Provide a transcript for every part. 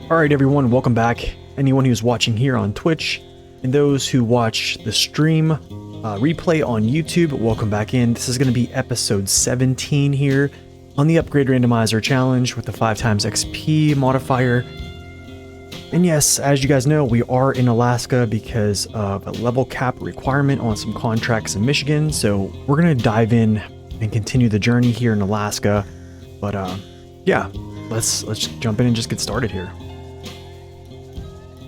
Alright everyone, welcome back. Anyone who's watching here on Twitch, and those who watch the stream replay on YouTube, welcome back in. This is going to be episode 17 here on the Upgrade Randomizer challenge with the 5x XP modifier. And yes, as you guys know, we are in Alaska because of a level cap requirement on some contracts in Michigan. So we're going to dive in and continue the journey here in Alaska. But yeah, let's jump in and just get started here.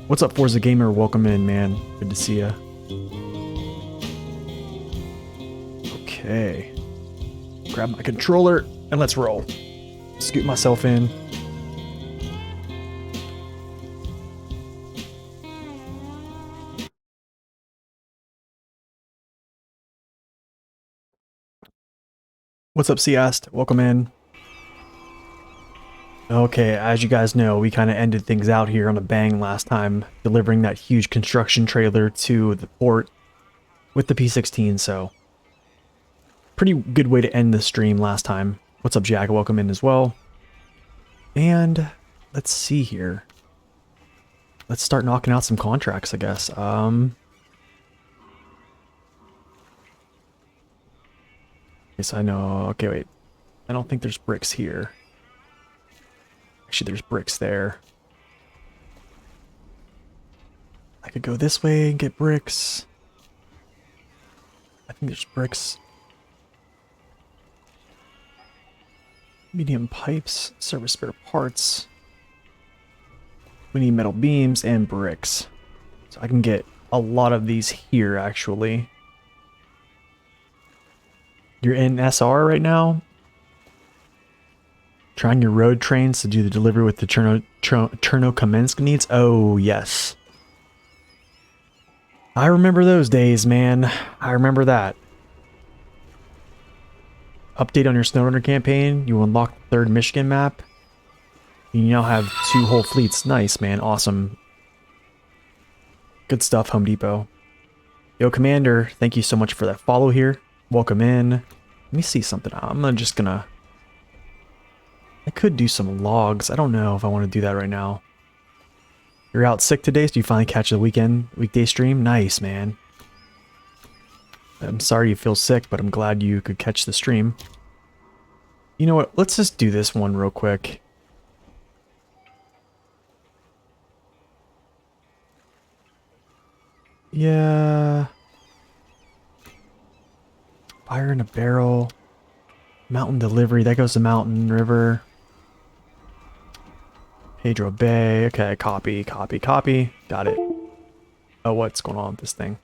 What's up, Forza Gamer? Welcome in, man. Good to see ya. Okay. Grab my controller and let's roll. Scoot myself in. What's up, Seast? Welcome in. Okay, as you guys know, we kind of ended things out here on a bang last time, delivering that huge construction trailer to the port with the P16, so pretty good way to end the stream last time. What's up, Jack? Welcome in as well. And let's see here. Let's start knocking out some contracts, I guess. Yes, I know. Okay, wait. I don't think there's bricks here. Actually, there's bricks there. I could go this way and get bricks. I think there's bricks. Medium pipes, service spare parts. We need metal beams and bricks. So I can get a lot of these here, actually. You're in SR right now? Trying your road trains to do the delivery with the Cherno-Kamensk needs? Oh, yes. I remember those days, man. I remember that. Update on your SnowRunner campaign. You unlock the 3rd Michigan map. You now have 2 whole fleets. Nice, man. Awesome. Good stuff, Home Depot. Yo, Commander, thank you so much for that follow here. Welcome in. Let me see something. I'm just gonna... I could do some logs. I don't know if I want to do that right now. You're out sick today, so you finally catch the weekday stream? Nice, man. I'm sorry you feel sick, but I'm glad you could catch the stream. You know what? Let's just do this one real quick. Yeah. Fire in a barrel. Mountain delivery. That goes to Mountain River. Pedro Bay. Okay, copy. Got it. Oh, what's going on with this thing?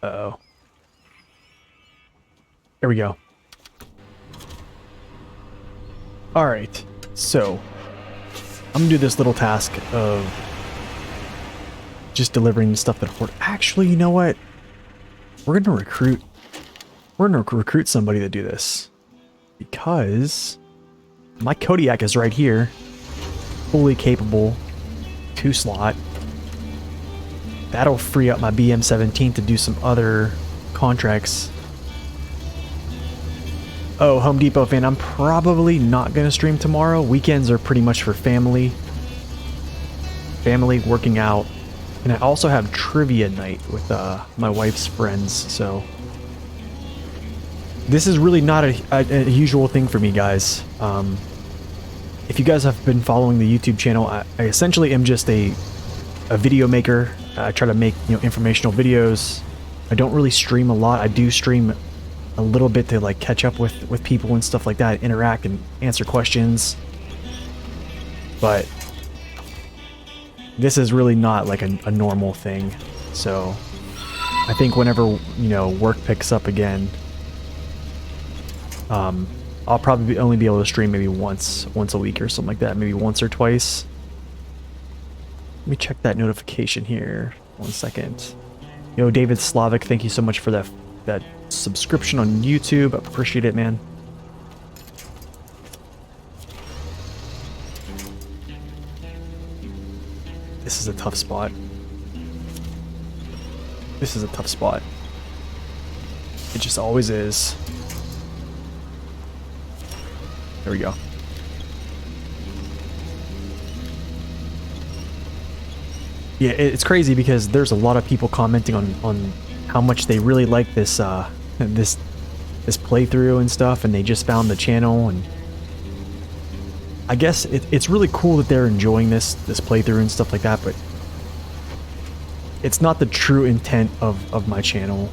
Uh-oh. There we go. Alright, so I'm gonna do this little task of just delivering the stuff that Horde. Actually, you know what? We're gonna recruit somebody to do this. Because my Kodiak is right here. Fully capable. 2-slot. That'll free up my BM17 to do some other contracts. Oh, Home Depot fan, I'm probably not going to stream tomorrow. Weekends are pretty much for family. Family, working out. And I also have trivia night with my wife's friends, so... This is really not a usual thing for me, guys. If you guys have been following the YouTube channel, I essentially am just a video maker. I try to make, informational videos. I don't really stream a lot. I do stream a little bit to like catch up with people and stuff like that, interact and answer questions. But this is really not like a normal thing. So I think whenever, work picks up again, I'll probably only be able to stream maybe once a week or something like that, maybe once or twice. Let me check that notification here. 1 second. Yo, David Slavic, thank you so much for that subscription on YouTube. I appreciate it, man. This is a tough spot. It just always is. There we go. Yeah, it's crazy because there's a lot of people commenting on how much they really like this this playthrough and stuff, and they just found the channel, and I guess it's really cool that they're enjoying this playthrough and stuff like that, but it's not the true intent of my channel.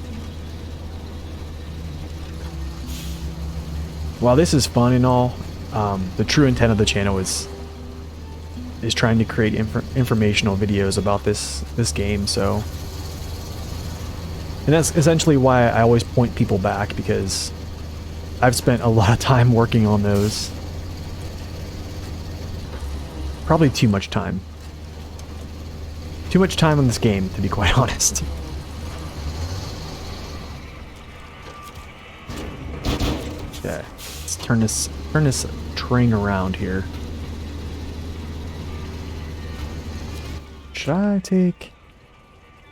While this is fun and all, the true intent of the channel is trying to create informational videos about this game. So, and that's essentially why I always point people back, because I've spent a lot of time working on those. Probably too much time. Too much time on this game, to be quite honest. Okay, let's turn this train around here. Should I take...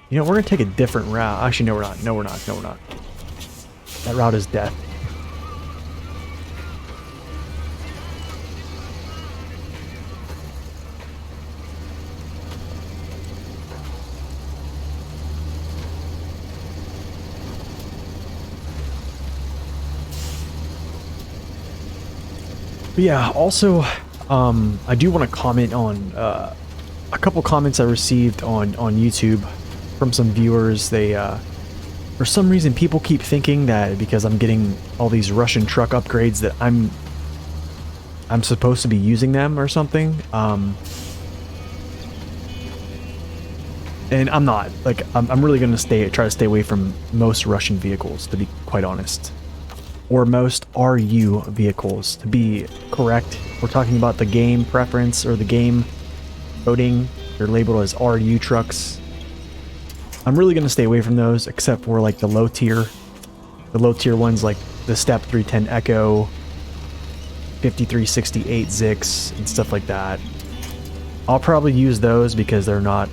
You know, we're gonna take a different route. Actually, no, we're not. No, we're not. No, we're not. That route is death. But yeah, also, I do want to comment on a couple comments I received on YouTube from some viewers. They, for some reason, people keep thinking that because I'm getting all these Russian truck upgrades that I'm supposed to be using them or something. And I'm not. Like, I'm really gonna try to stay away from most Russian vehicles, to be quite honest. Or most RU vehicles, to be correct. We're talking about the game preference or the game coding. They're labeled as RU trucks. I'm really going to stay away from those, except for like the low tier ones, like the Step 310 Echo, 5368 Zix, and stuff like that. I'll probably use those because they're not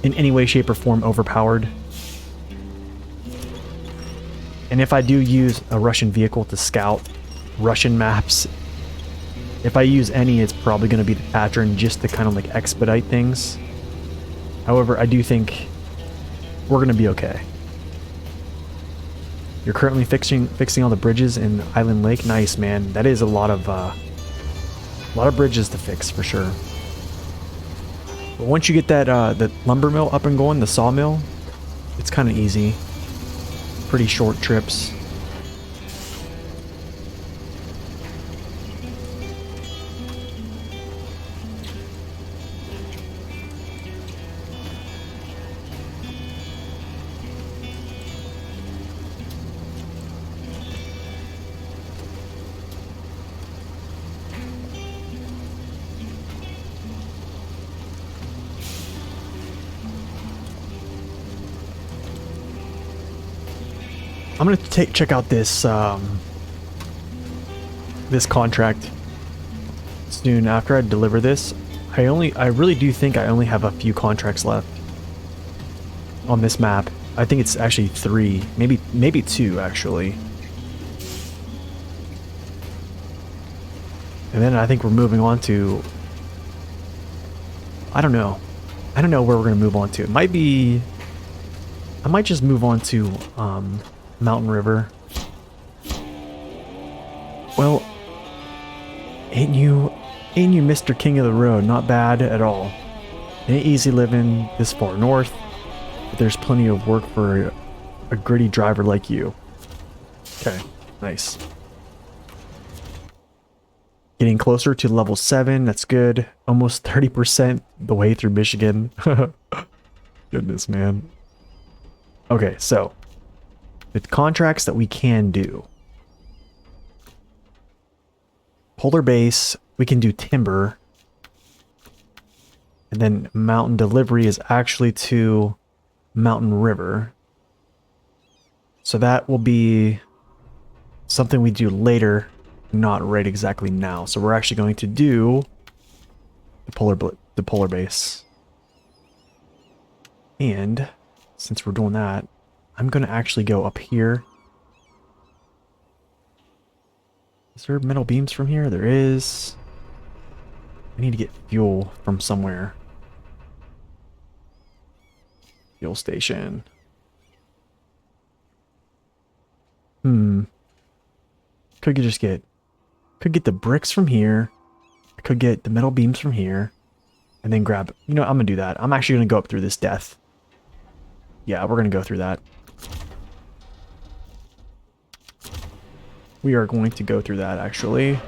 in any way, shape, or form overpowered. And if I do use a Russian vehicle to scout Russian maps, if I use any, it's probably going to be the Patron, just to kind of like expedite things. However, I do think we're going to be okay. You're currently fixing all the bridges in Island Lake. Nice, man. That is a lot of bridges to fix for sure. But once you get that the lumber mill up and going, the sawmill, it's kind of easy. Pretty short trips. I'm gonna check out this this contract soon after I deliver this. I really do think I only have a few contracts left on this map. I think it's actually 3, maybe 2 actually. And then I think we're moving on to, I don't know where we're gonna move on to. It might be, I might just move on to Mountain River. Well, ain't you Mr. King of the Road? Not bad at all. Ain't easy living this far north, but there's plenty of work for a gritty driver like you. Okay, nice. Getting closer to level 7, that's good. Almost 30% the way through Michigan. Goodness, man. Okay, so the contracts that we can do. Polar Base, we can do timber. And then mountain delivery is actually to Mountain River. So that will be something we do later, not right exactly now. So we're actually going to do the Polar Base. And since we're doing that, I'm going to actually go up here. Is there metal beams from here? There is. I need to get fuel from somewhere. Fuel station. Could get the bricks from here. I could get the metal beams from here. And then grab, you know, I'm gonna do that. I'm actually gonna go up through this death. Yeah, we're gonna go through that. We are going to go through that, actually.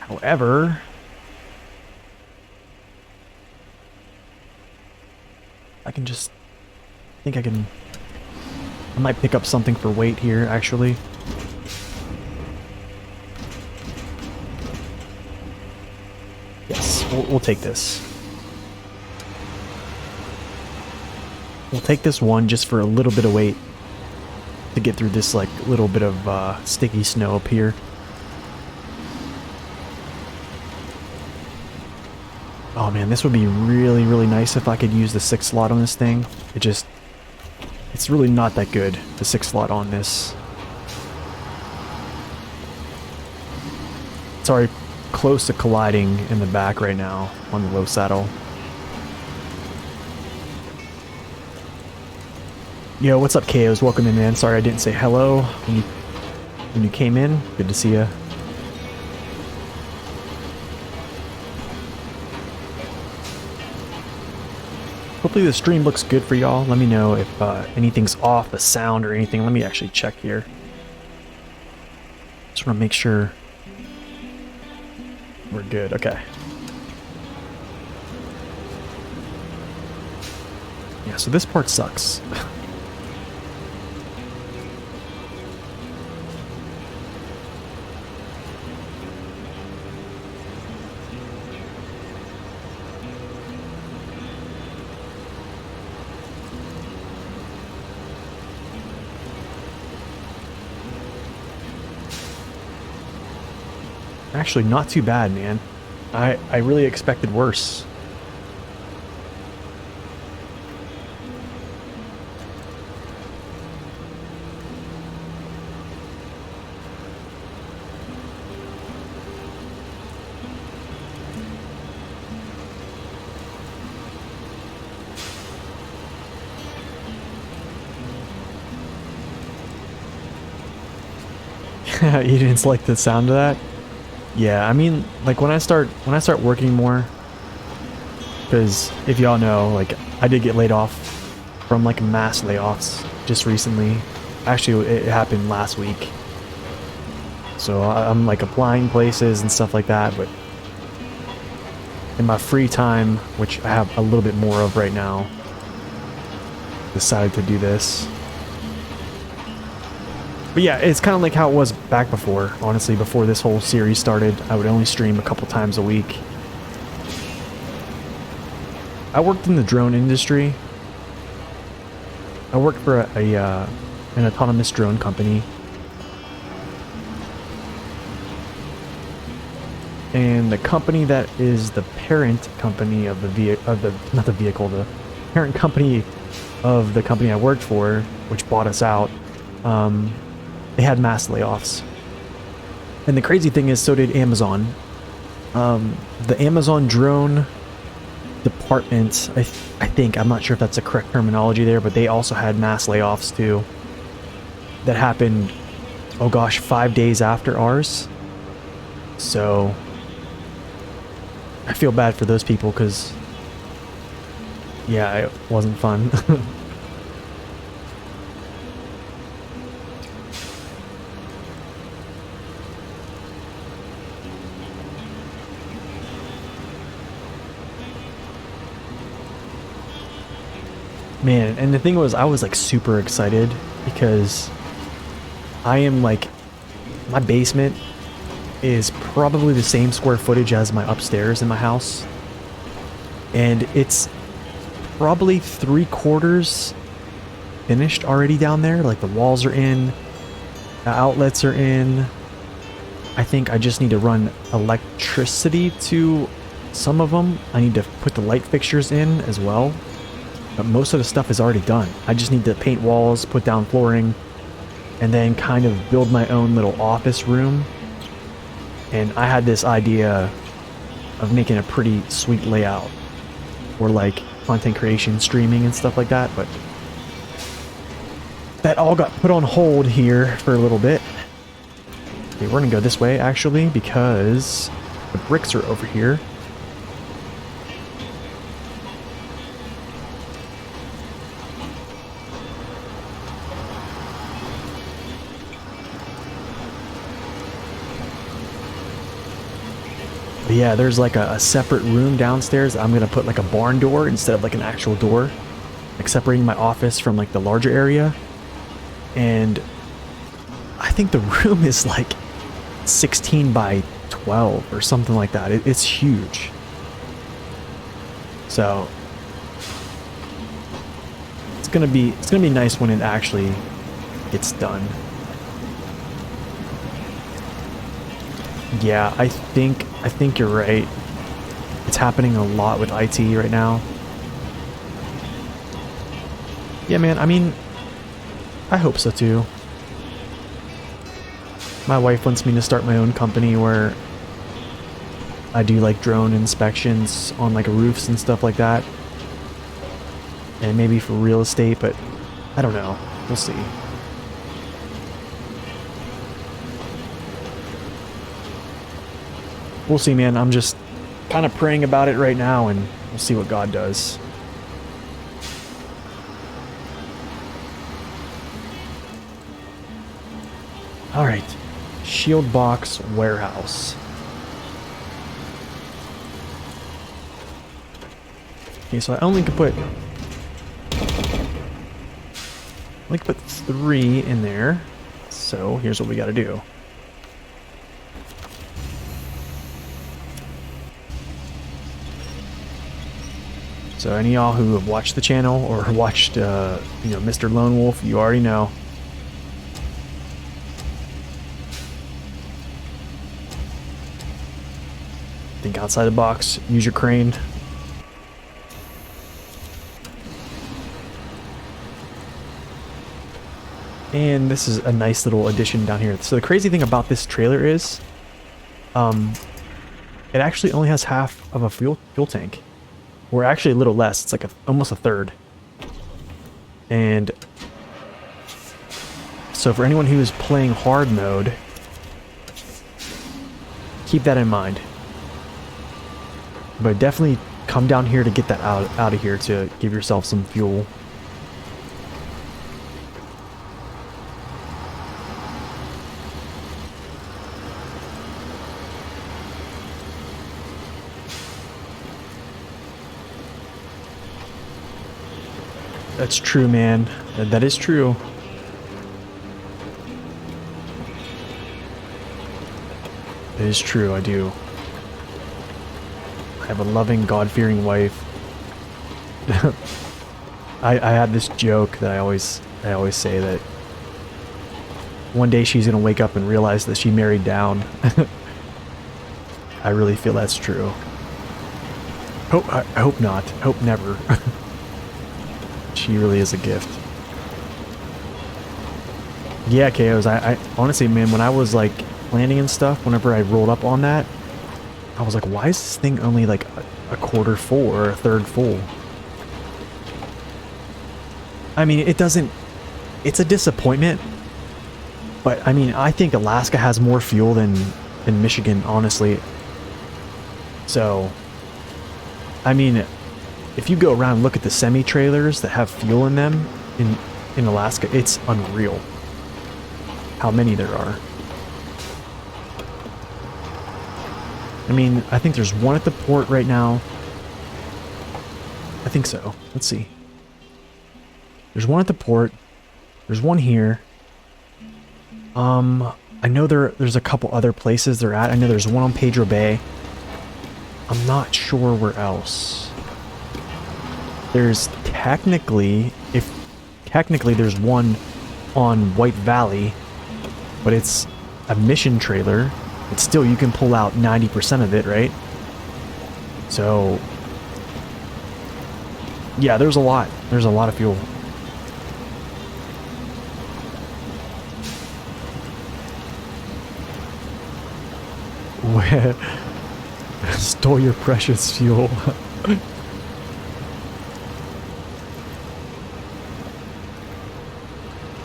However, I can just, I think I might pick up something for weight here, actually. Yes, we'll take this. We'll take this one just for a little bit of weight to get through this, like, little bit of sticky snow up here. Oh man, this would be really, really nice if I could use the 6 slot on this thing. It's really not that good, the 6 slot on this. Sorry, close to colliding in the back right now on the low saddle. Yo, what's up, KOs? Welcome in, man. Sorry I didn't say hello when you came in. Good to see ya. Hopefully the stream looks good for y'all. Let me know if anything's off, the sound or anything. Let me actually check here. Just want to make sure we're good. Okay. Yeah, so this part sucks. Actually, not too bad, man. I really expected worse. You didn't like the sound of that? Yeah, I mean, like when I start working more, because if y'all know, like I did get laid off from like mass layoffs just recently. Actually, it happened last week. So I'm like applying places and stuff like that, but in my free time, which I have a little bit more of right now, decided to do this. But yeah, it's kind of like how it was back before. Honestly, before this whole series started, I would only stream a couple times a week. I worked in the drone industry. I worked for an autonomous drone company. And the company that is the parent company of the parent company of the company I worked for, which bought us out, they had mass layoffs. And the crazy thing is, so did Amazon. The Amazon drone department, I think, I'm not sure if that's the correct terminology there, but they also had mass layoffs too. That happened, oh gosh, 5 days after ours. So I feel bad for those people because, yeah, it wasn't fun. Man, and the thing was, I was like super excited because I am like, my basement is probably the same square footage as my upstairs in my house. And it's probably 3/4 finished already down there. Like the walls are in, the outlets are in. I think I just need to run electricity to some of them. I need to put the light fixtures in as well. But most of the stuff is already done. I just need to paint walls, put down flooring, and then kind of build my own little office room. And I had this idea of making a pretty sweet layout where like content creation, streaming, and stuff like that, but that all got put on hold here for a little bit. Okay, we're gonna go this way, actually, because the bricks are over here. But yeah, there's like a separate room downstairs. I'm gonna put like a barn door instead of like an actual door, like separating my office from like the larger area. And I think the room is like 16 by 12 or something like that. It's huge. So it's gonna be nice when it actually gets done. Yeah, I think you're right. It's happening a lot with IT right now. Yeah, man, I mean, I hope so too. My wife wants me to start my own company where I do like drone inspections on like roofs and stuff like that. And maybe for real estate, but I don't know. We'll see. We'll see, man. I'm just kind of praying about it right now, and we'll see what God does. All right. Shield box warehouse. Okay, so I only could put 3 in there. So here's what we got to do. So any of y'all who have watched the channel or watched, you know, Mr. Lone Wolf, you already know. Think outside the box. Use your crane. And this is a nice little addition down here. So the crazy thing about this trailer is, it actually only has half of a fuel tank. Or actually a little less. It's like almost a third. And so for anyone who is playing hard mode, keep that in mind. But definitely come down here to get that out of here to give yourself some fuel. That's true, man. That is true. It is true, I do. I have a loving, God-fearing wife. I have this joke that I always say that one day she's gonna wake up and realize that she married down. I really feel that's true. I hope not. I hope never. She really is a gift. Yeah, KOs. I honestly, man, when I was like landing and stuff, whenever I rolled up on that, I was like, why is this thing only like a quarter full or a third full? I mean, it doesn't... It's a disappointment. But, I mean, I think Alaska has more fuel than Michigan, honestly. So, I mean, if you go around and look at the semi-trailers that have fuel in them in Alaska, it's unreal how many there are. I mean, I think there's one at the port right now. I think so. Let's see. There's one at the port. There's one here. I know there's a couple other places they're at. I know there's one on Pedro Bay. I'm not sure where else. There's technically there's one on White Valley, but it's a mission trailer. But still, you can pull out 90% of it, right? So, yeah, there's a lot. There's a lot of fuel. Store your precious fuel.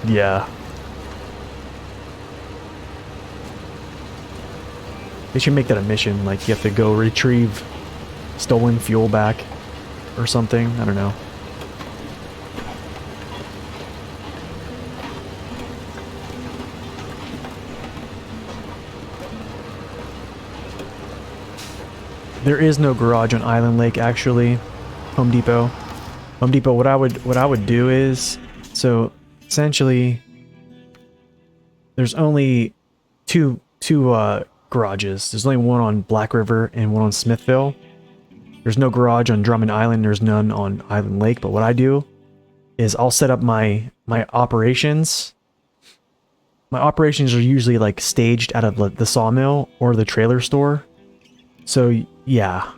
Yeah. They should make that a mission, like you have to go retrieve stolen fuel back or something. I don't know. There is no garage on Island Lake, actually. Home Depot. Home Depot, what I would do is, so essentially there's only two garages. There's only one on Black River and one on Smithville. There's no garage on Drummond Island, there's none on Island Lake, but what I do is I'll set up my operations. My operations are usually like staged out of the sawmill or the trailer store. So yeah.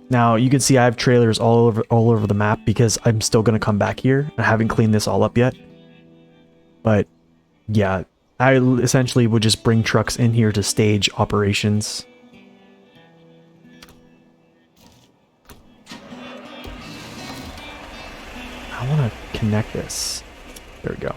Now you can see I have trailers all over the map because I'm still gonna come back here. I haven't cleaned this all up yet. But yeah, I essentially would just bring trucks in here to stage operations. I want to connect this. There we go.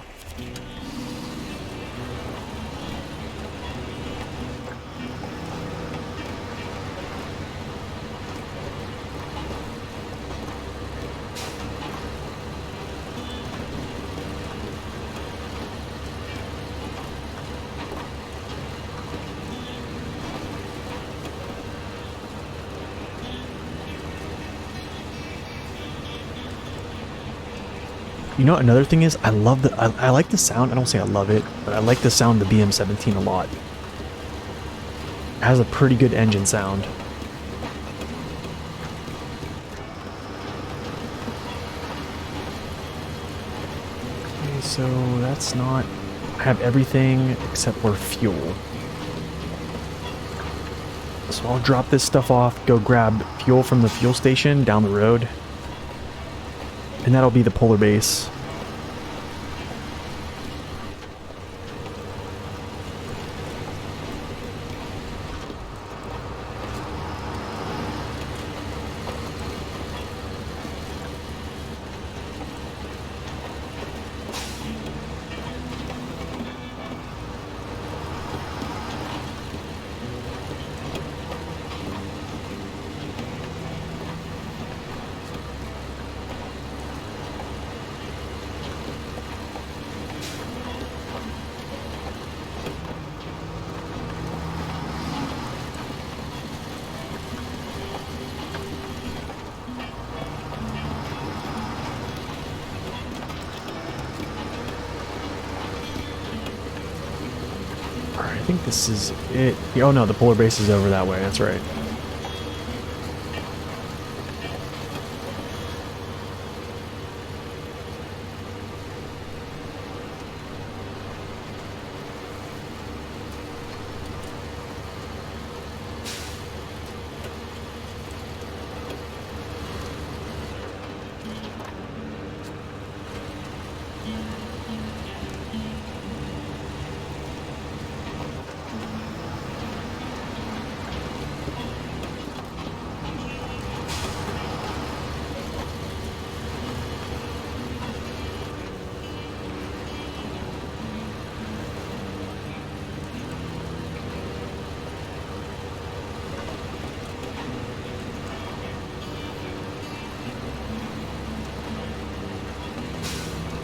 You know, another thing is, I love the, I like the sound. I don't say I love it, but I like the sound of the BM17 a lot. It has a pretty good engine sound. Okay, so that's not, I have everything except for fuel. So I'll drop this stuff off, go grab fuel from the fuel station down the road. And that'll be the polar base. I think this is it. Oh no, the polar base is over that way. That's right.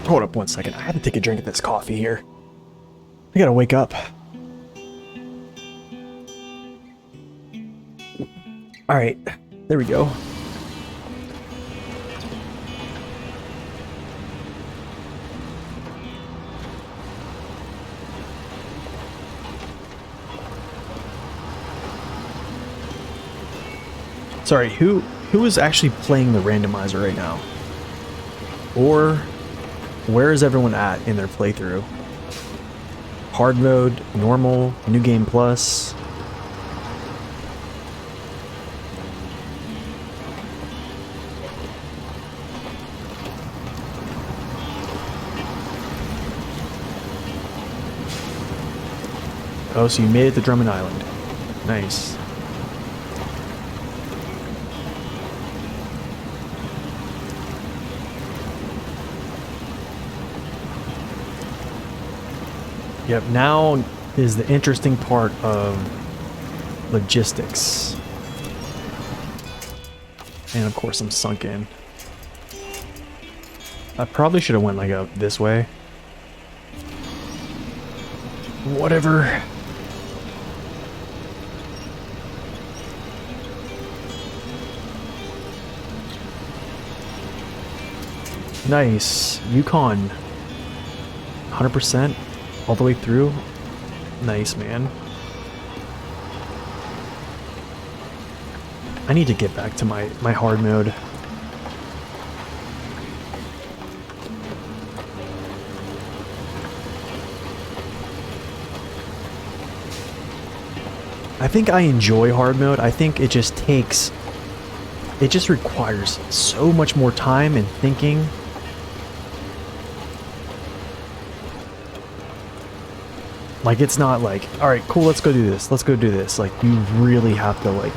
Hold up one second. I have to take a drink of this coffee here. I gotta wake up. Alright, there we go. Sorry, who is actually playing the randomizer right now? Or where is everyone at in their playthrough? Hard mode, normal, new game plus. Oh, so you made it to Drummond Island. Nice. Yep, now is the interesting part of logistics. And of course I'm sunk in. I probably should have went like up this way. Whatever. Nice. Yukon. 100% all the way through. Nice, man. I need to get back to my hard mode. I think I enjoy hard mode. I think it just requires so much more time and thinking. Like, it's not like, all right, cool, let's go do this. Let's go do this. Like, you really have to, like,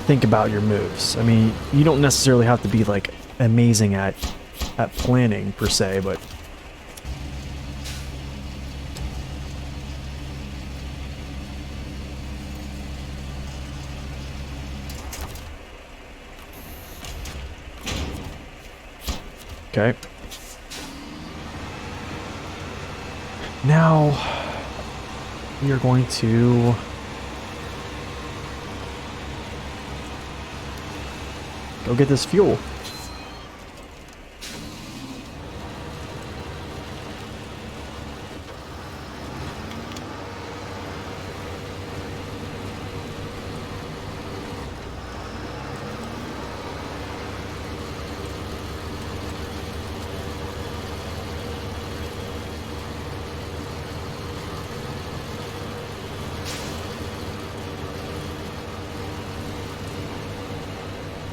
think about your moves. I mean, you don't necessarily have to be, like, amazing at planning, per se, but... Okay. Now, we are going to go get this fuel.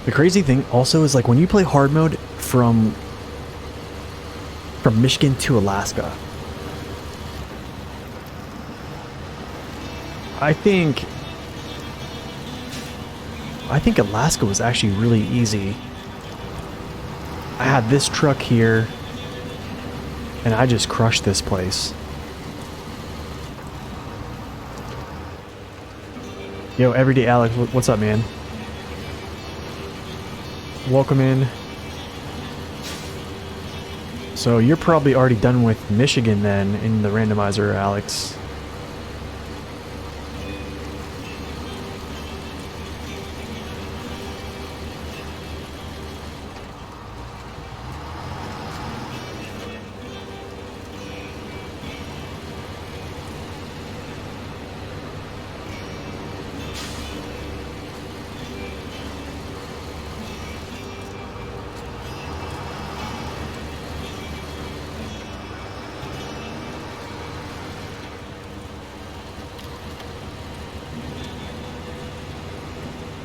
The crazy thing also is, like, when you play hard mode from Michigan to Alaska, I think Alaska was actually really easy. I had this truck here and I just crushed this place. Yo, everyday Alex, what's up, man? Welcome in. So you're probably already done with Michigan then in the randomizer, Alex.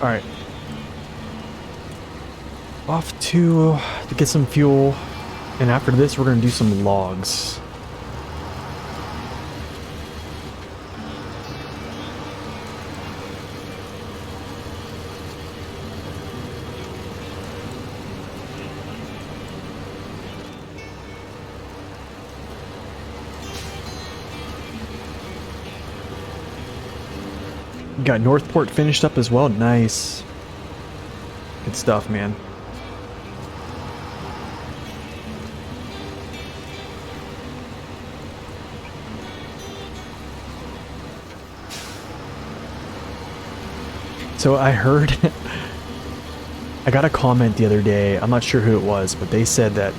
Alright. Off to get some fuel, and after this we're gonna do some logs. Got Northport finished up as well. Nice. Good stuff, man. So I heard, I got a comment the other day, I'm not sure who it was, but they said that,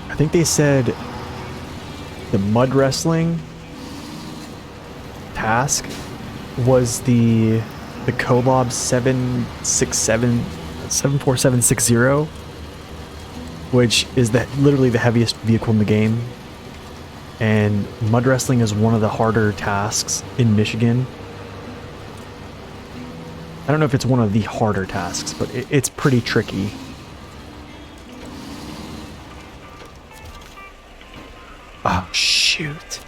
I think they said the mud wrestling task was the Kolob 74760, which is literally the heaviest vehicle in the game, and mud wrestling is one of the harder tasks in Michigan. I don't know if it's one of the harder tasks, but it's pretty tricky. Oh shoot.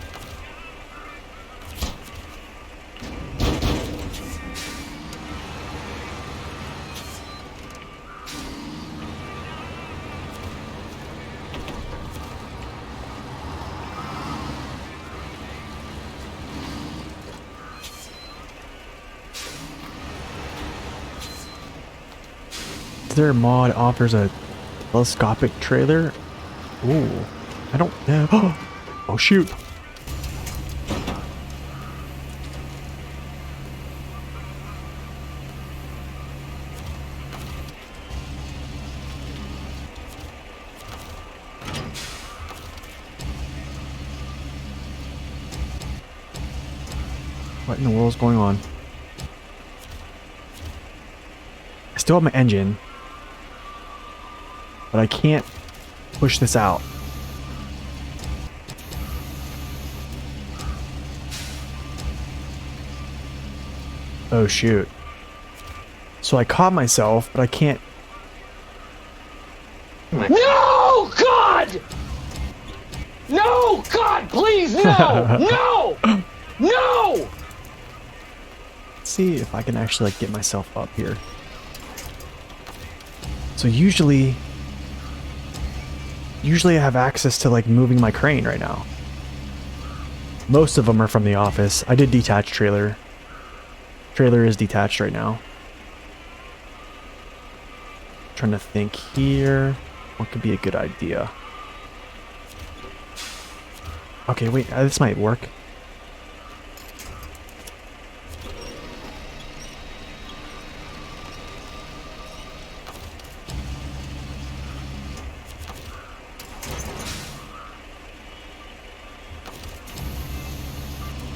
there a mod offers a telescopic trailer? Ooh, I don't know. Oh shoot. What in the world is going on? I still have my engine, but I can't push this out. Oh shoot. So I caught myself, but I can't. No, God! No, God, please, no! No! No! Let's see if I can actually like get myself up here. So usually I have access to like moving my crane right now. Most of them are from the office. I did detach trailer. Trailer is detached right now. Trying to think here. What could be a good idea? Okay, wait, this might work.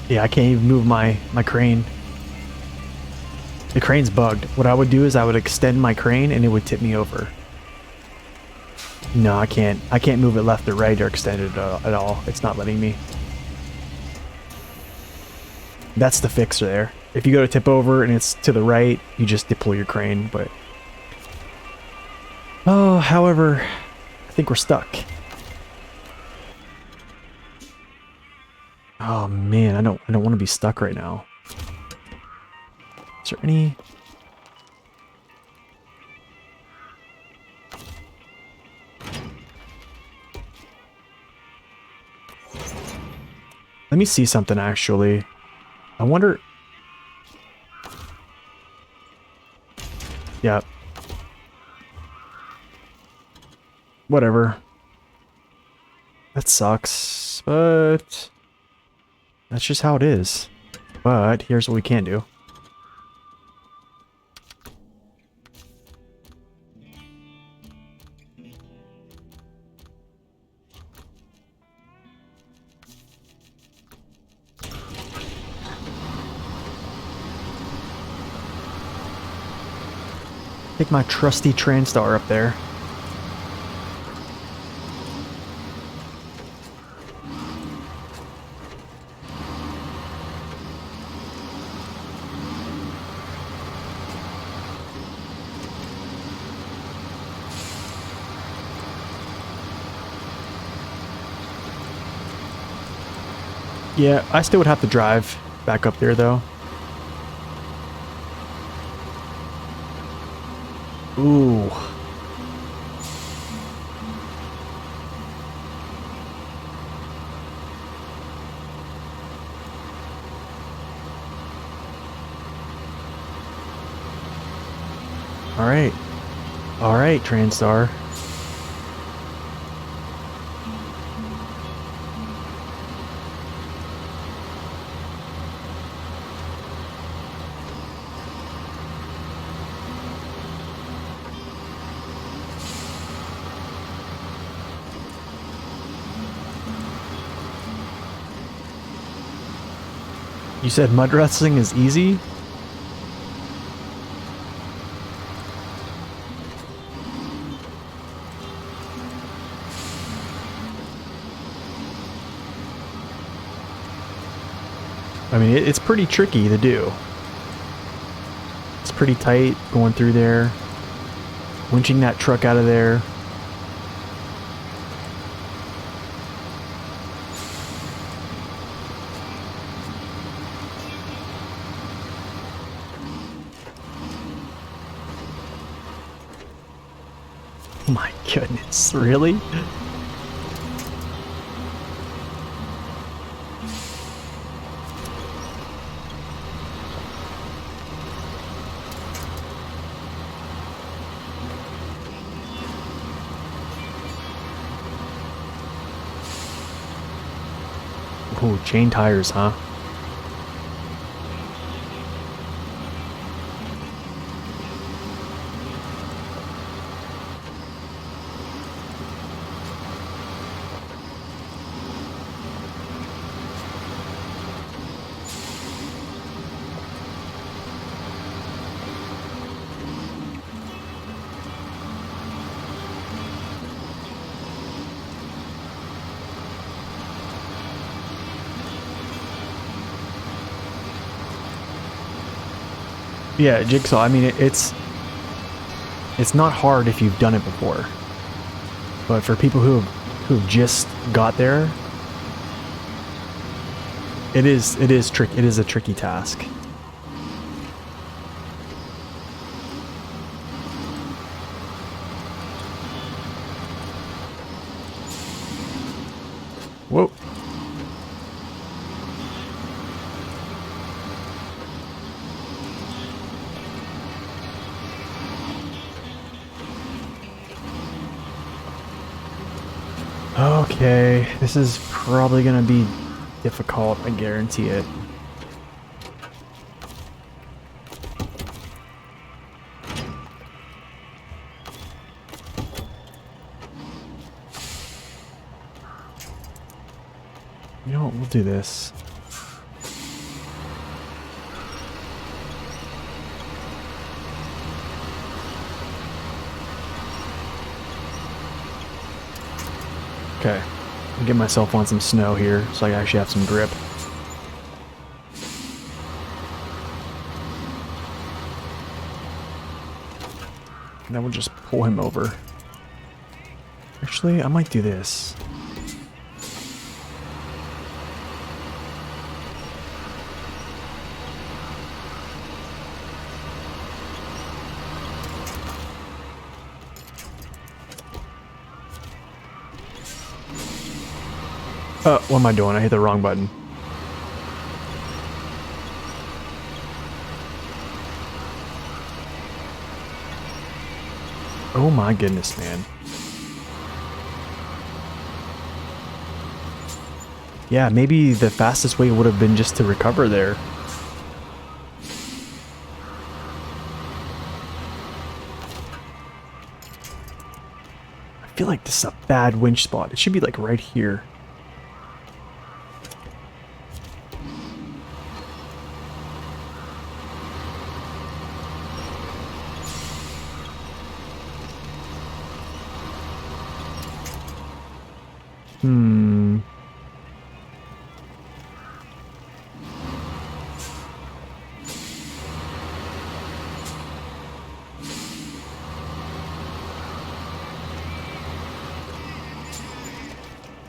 Yeah, I can't even move my crane. The crane's bugged. What I would do is I would extend my crane and it would tip me over. No, I can't. I can't move it left or right or extend it at all. It's not letting me. That's the fix there. If you go to tip over and it's to the right, you just deploy your crane, but... Oh, however, I think we're stuck. Oh man, I don't want to be stuck right now. Is there any... Let me see something actually. I wonder... Yeah. Whatever. That sucks, but... That's just how it is. But here's what we can do. Take my trusty Transtar up there. Yeah, I still would have to drive back up there though. Ooh. Alright. Alright, Transtar. You said mud wrestling is easy? I mean, it's pretty tricky to do. It's pretty tight going through there. Winching that truck out of there. Oh my goodness, really? Ooh, chain tires, huh? Yeah, Jigsaw, I mean, it's not hard if you've done it before. But for people who've just got there, it is a tricky task. Whoa. Okay, this is probably gonna be difficult, I guarantee it. You know what, we'll do this. Okay, I'll get myself on some snow here so I actually have some grip. And then we'll just pull him over. Actually, I might do this. What am I doing? I hit the wrong button. Oh my goodness, man. Yeah, maybe the fastest way would have been just to recover there. I feel like this is a bad winch spot. It should be like right here.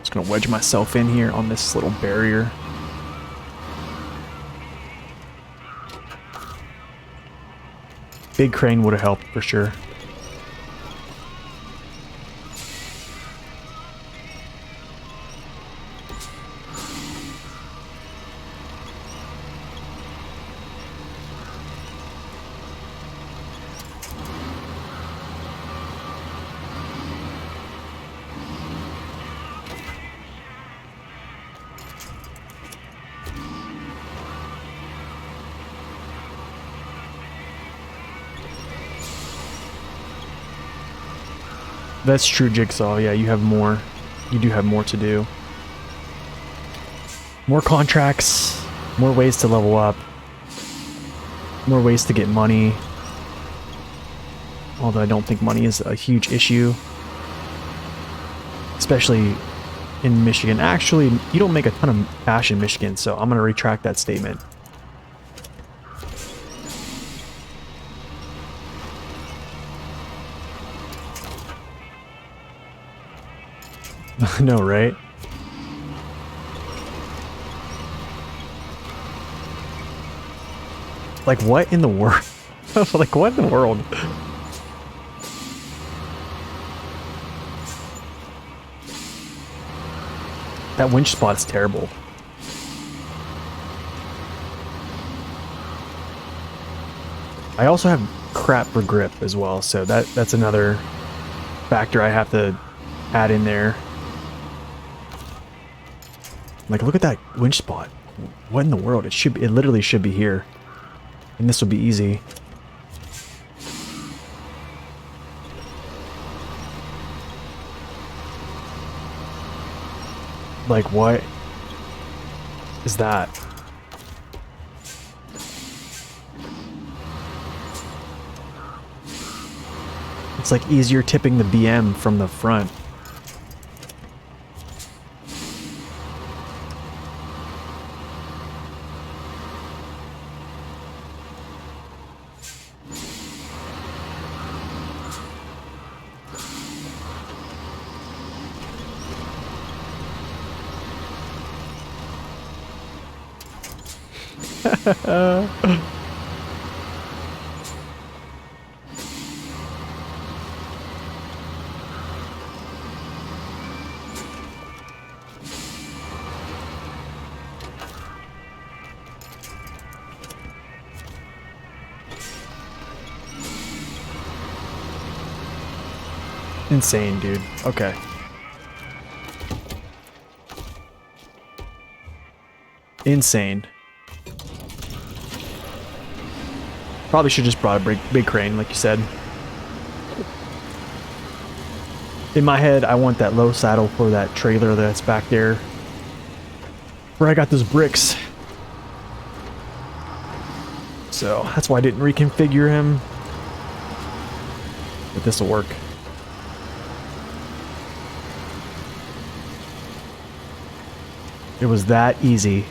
Just gonna wedge myself in here on this little barrier. Big crane would have helped for sure. That's true, Jigsaw. Yeah, you have more. You do have more to do. More contracts, more ways to level up, more ways to get money. Although I don't think money is a huge issue. Especially in Michigan. Actually, you don't make a ton of cash in Michigan, so I'm going to retract that statement. No, right? Like, what in the world? Like, what in the world? That winch spot is terrible. I also have crap for grip as well, so that's another factor I have to add in there. Like, look at that winch spot. What in the world? It literally should be here. And this will be easy. Like, what is that? It's like easier tipping the BM from the front. Insane, dude. Okay. Insane. Probably should just brought a big crane, like you said. In my head, I want that low saddle for that trailer that's back there, where I got those bricks. So that's why I didn't reconfigure him. But this will work. It was that easy.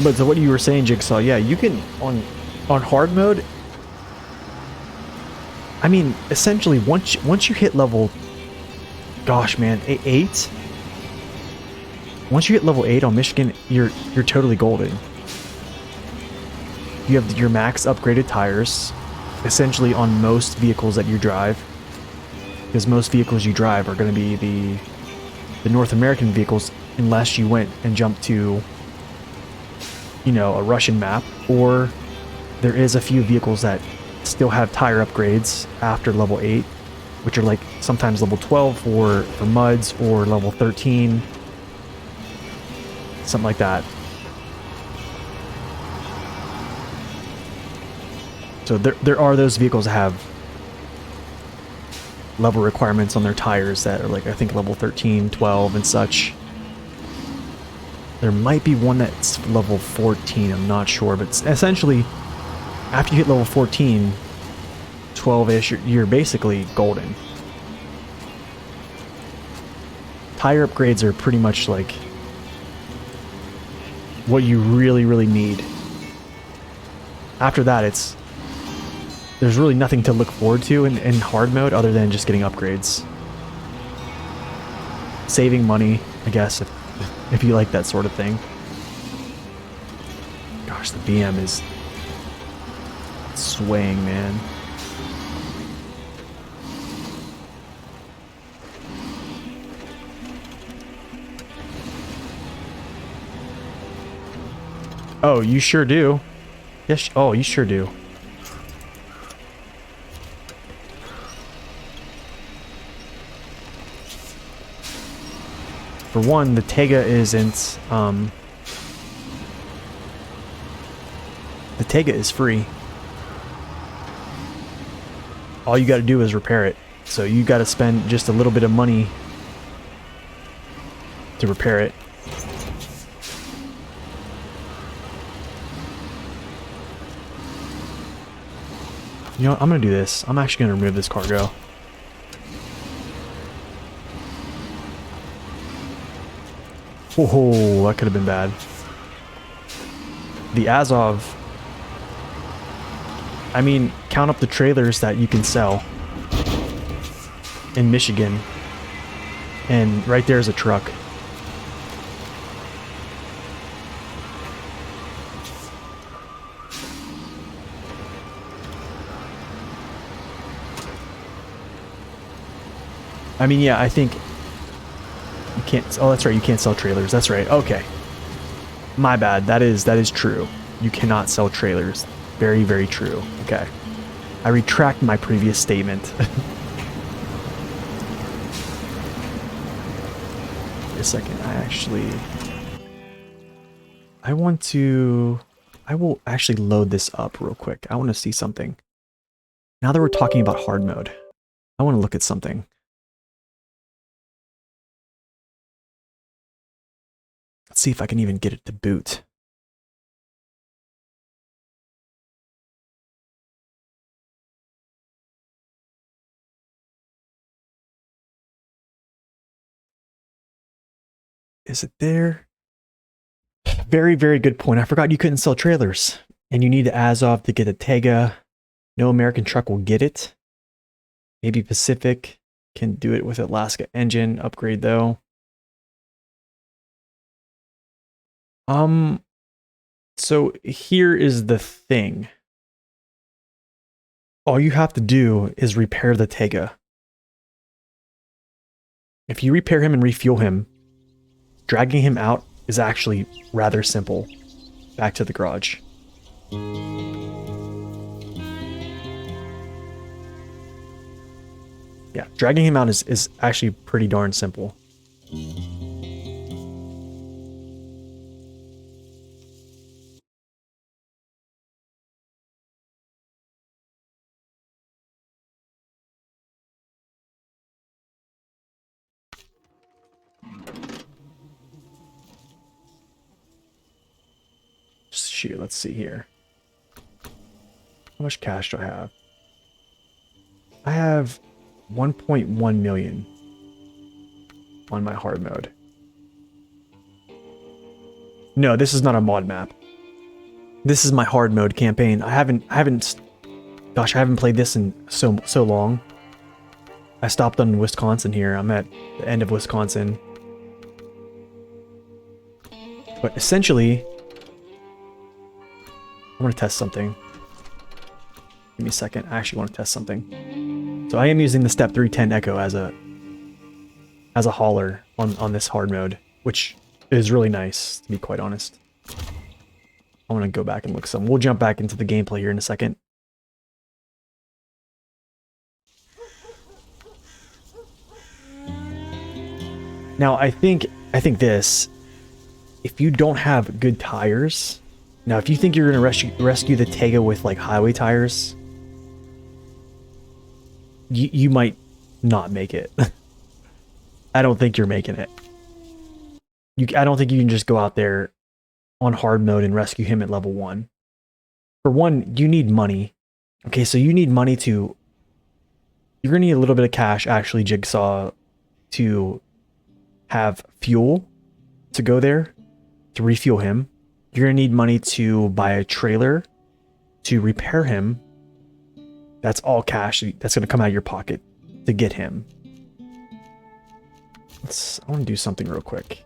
But to what you were saying, Jigsaw, yeah, you can on hard mode. I mean, essentially, once you hit level, gosh, man, 8. Once you hit level 8 on Michigan, you're totally golden. You have your max upgraded tires, essentially on most vehicles that you drive, because most vehicles you drive are going to be the North American vehicles, unless you went and jumped to, you know, a Russian map, or there is a few vehicles that still have tire upgrades after level 8, which are like sometimes level 12 for muds, or level 13, something like that. So there are those vehicles that have level requirements on their tires that are like, I think, level 13, 12 and such. There might be one that's level 14, I'm not sure, but essentially, after you hit level 14, 12-ish, you're basically golden. Tire upgrades are pretty much like what you really, really need. After that, there's really nothing to look forward to in hard mode other than just getting upgrades. Saving money, I guess, if you like that sort of thing. Gosh, the BM is swaying, man. Oh, you sure do. Yes. Oh, you sure do. For one, the Tega isn't, the Tega is free. All you gotta do is repair it. So you gotta spend just a little bit of money to repair it. You know what, I'm gonna do this. I'm actually gonna remove this cargo. Oh, that could have been bad. The Azov, I mean, count up the trailers that you can sell in Michigan, and right there's a truck. I mean, yeah, I think you can't. Oh, that's right. You can't sell trailers. That's right. Okay. My bad. That is true. You cannot sell trailers. Very, very true. Okay. I retract my previous statement. Wait a second, I will actually load this up real quick. I want to see something. Now that we're talking about hard mode, I want to look at something. Let's see if I can even get it to boot. Is it there? Very, very good point. I forgot you couldn't sell trailers. And you need the Azov to get a Tega. No American truck will get it. Maybe Pacific can do it with Alaska engine upgrade though. So here is the thing. All you have to do is repair the Tega. If you repair him and refuel him, dragging him out is actually rather simple. Back to the garage. Yeah, dragging him out is actually pretty darn simple. Shoot, let's see here. How much cash do I have? I have 1.1 million on my hard mode. No, this is not a mod map. This is my hard mode campaign. I haven't played this in so long. I stopped on Wisconsin here. I'm at the end of Wisconsin. But essentially, I want to test something. Give me a second. I actually want to test something. So I am using the Step 310 Echo as a hauler on this hard mode, which is really nice, to be quite honest. I want to go back and look some. We'll jump back into the gameplay here in a second. Now I think this, if you don't have good tires, now if you think you're gonna rescue the Tega with like highway tires, you might not make it. I don't think you're making it. I don't think you can just go out there on hard mode and rescue him at level 1. For one, you need money. Okay, so you need money to... You're going to need a little bit of cash, actually, Jigsaw, to have fuel to go there, to refuel him. You're going to need money to buy a trailer to repair him. That's all cash that's going to come out of your pocket to get him. I want to do something real quick.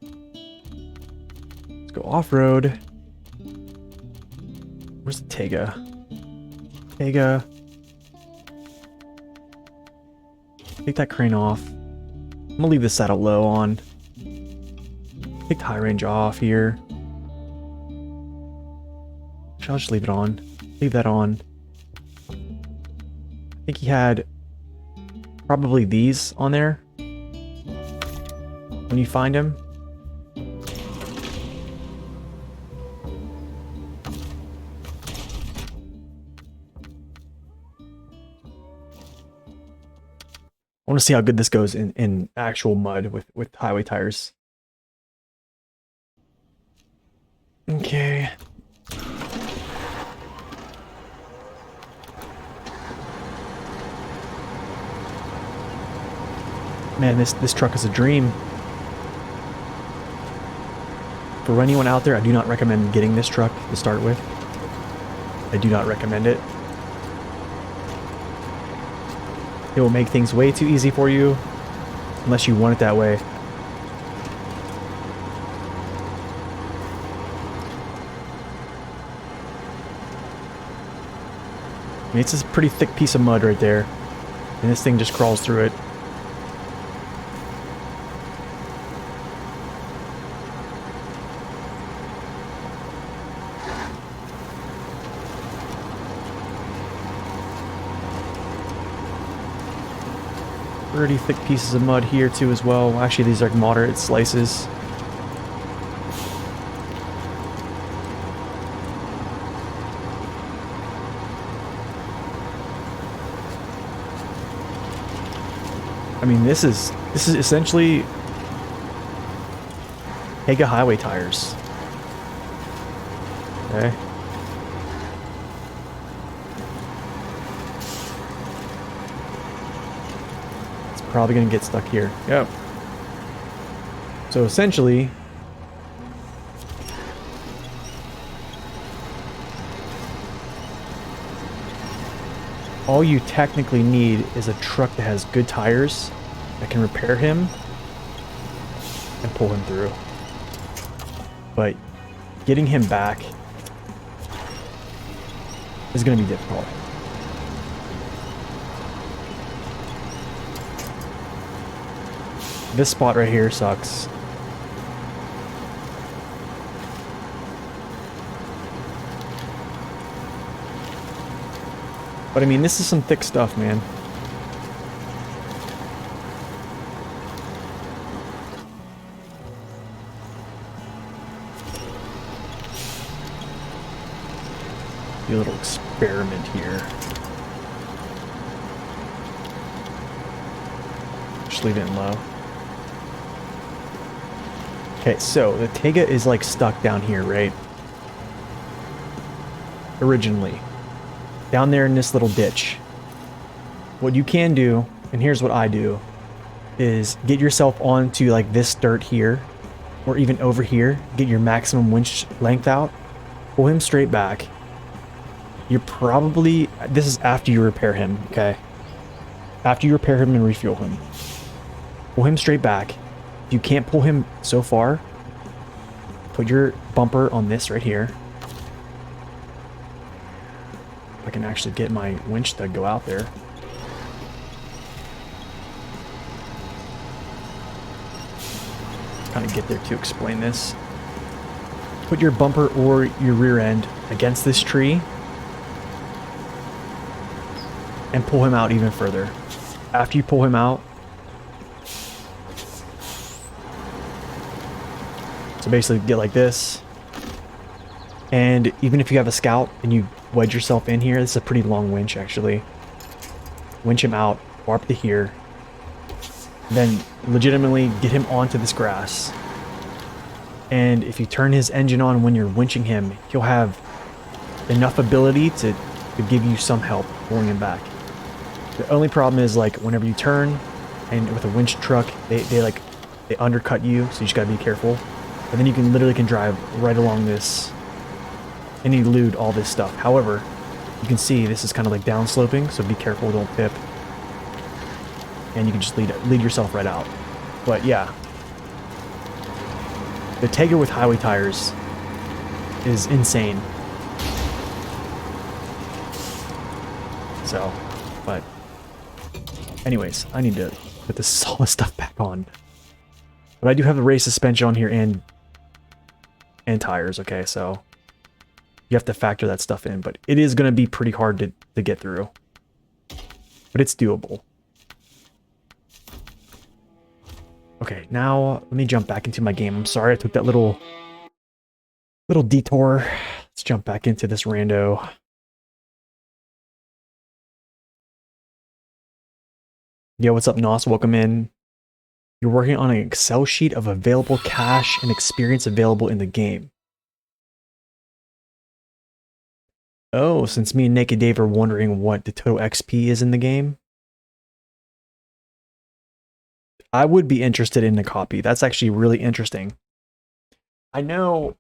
Let's go off-road. Where's the Tega? Tega. Take that crane off. I'm gonna leave the saddle low on. Take the high range off here. I'll just leave it on. Leave that on. I think he had probably these on there when you find him. I want to see how good this goes in actual mud with highway tires. Okay. Man, this truck is a dream. For anyone out there, I do not recommend getting this truck to start with. I do not recommend it. It will make things way too easy for you, unless you want it that way. I mean, it's a pretty thick piece of mud right there, and this thing just crawls through it. pretty thick pieces of mud here too as well. Actually, these are moderate slices. I mean, this is essentially Tega highway tires. Okay. It's probably gonna get stuck here. Yep. So essentially, all you technically need is a truck that has good tires that can repair him and pull him through. But getting him back is going to be difficult. This spot right here sucks. But I mean, this is some thick stuff, man. Do a little experiment here. Just leave it in low. Okay, so the Tega is like stuck down here, right? Originally. Down there in this little ditch. What you can do, and here's what I do, is get yourself onto like this dirt here, or even over here, get your maximum winch length out, pull him straight back. You're probably, this is after you repair him, okay? After you repair him and refuel him. Pull him straight back. If you can't pull him so far, put your bumper on this right here. I can actually get my winch to go out there. Kind of get there to explain this. Put your bumper or your rear end against this tree and pull him out even further. After you pull him out, so basically get like this, and even if you have a scout and you wedge yourself in here, this is a pretty long winch actually. Winch him out, warp to here, then legitimately get him onto this grass. And if you turn his engine on when you're winching him, he'll have enough ability to give you some help pulling him back. The only problem is, like, whenever you turn and with a winch truck, they undercut you, so you just gotta be careful. And then you can literally drive right along this and elude all this stuff. However, you can see this is kind of like downsloping, so be careful, don't pip. And you can just lead yourself right out. But yeah, the Tega with highway tires is insane. So, but anyways, I need to put this solid stuff back on. But I do have the race suspension on here and tires, okay, so you have to factor that stuff in, but it is going to be pretty hard to get through. But it's doable. Okay, now let me jump back into my game. I'm sorry I took that little detour. Let's jump back into this rando. Yo, what's up, Nos? Welcome in. You're working on an Excel sheet of available cash and experience available in the game. Oh, since me and NakedDave are wondering what the total XP is in the game, I would be interested in a copy. That's actually really interesting. I know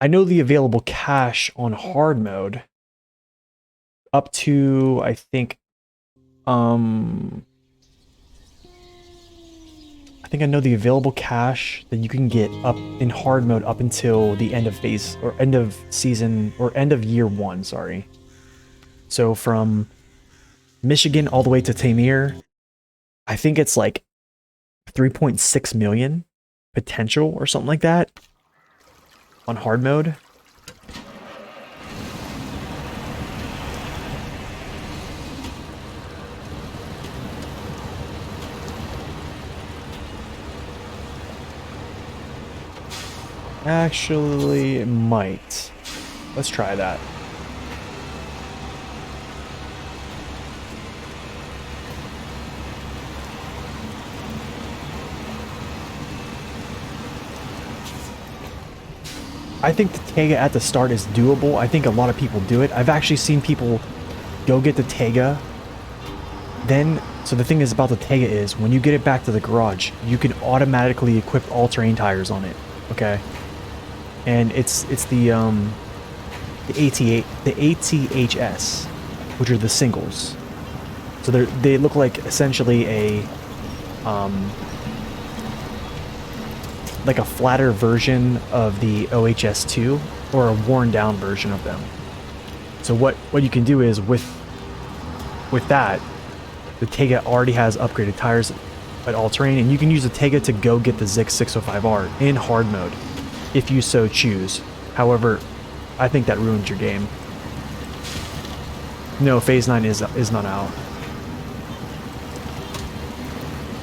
the available cash on hard mode up to, I think I know the available cash that you can get up in hard mode up until the end of phase, or end of season, or end of year 1, sorry. So from Michigan all the way to Tamir, I think it's like 3.6 million potential or something like that on hard mode. Actually, it might. Let's try that. I think the Tega at the start is doable. I think a lot of people do it. I've actually seen people go get the Tega. Then, so the thing is about the Tega is when you get it back to the garage, you can automatically equip all-terrain tires on it. Okay, and it's the ATHS, which are the singles. So they look like essentially a like a flatter version of the OHS2 or a worn down version of them. So what you can do is with that, the Tega already has upgraded tires at all-terrain, and you can use the Tega to go get the Zix 605R in hard mode if you so choose. However, I think that ruins your game. No, Phase 9 is not out.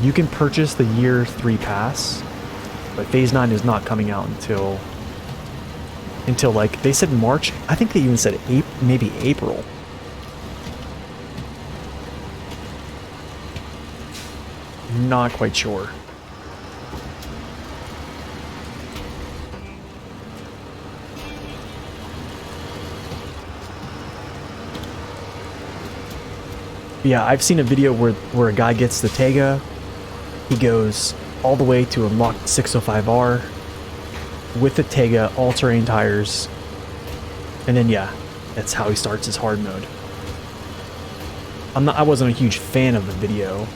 You can purchase the Year 3 pass, but Phase 9 is not coming out until like, they said March. I think they even said maybe April. Not quite sure. Yeah, I've seen a video where a guy gets the Tega. He goes all the way to unlock 605R with the Tega all-terrain tires, and then yeah, that's how he starts his hard mode. I wasn't a huge fan of the video,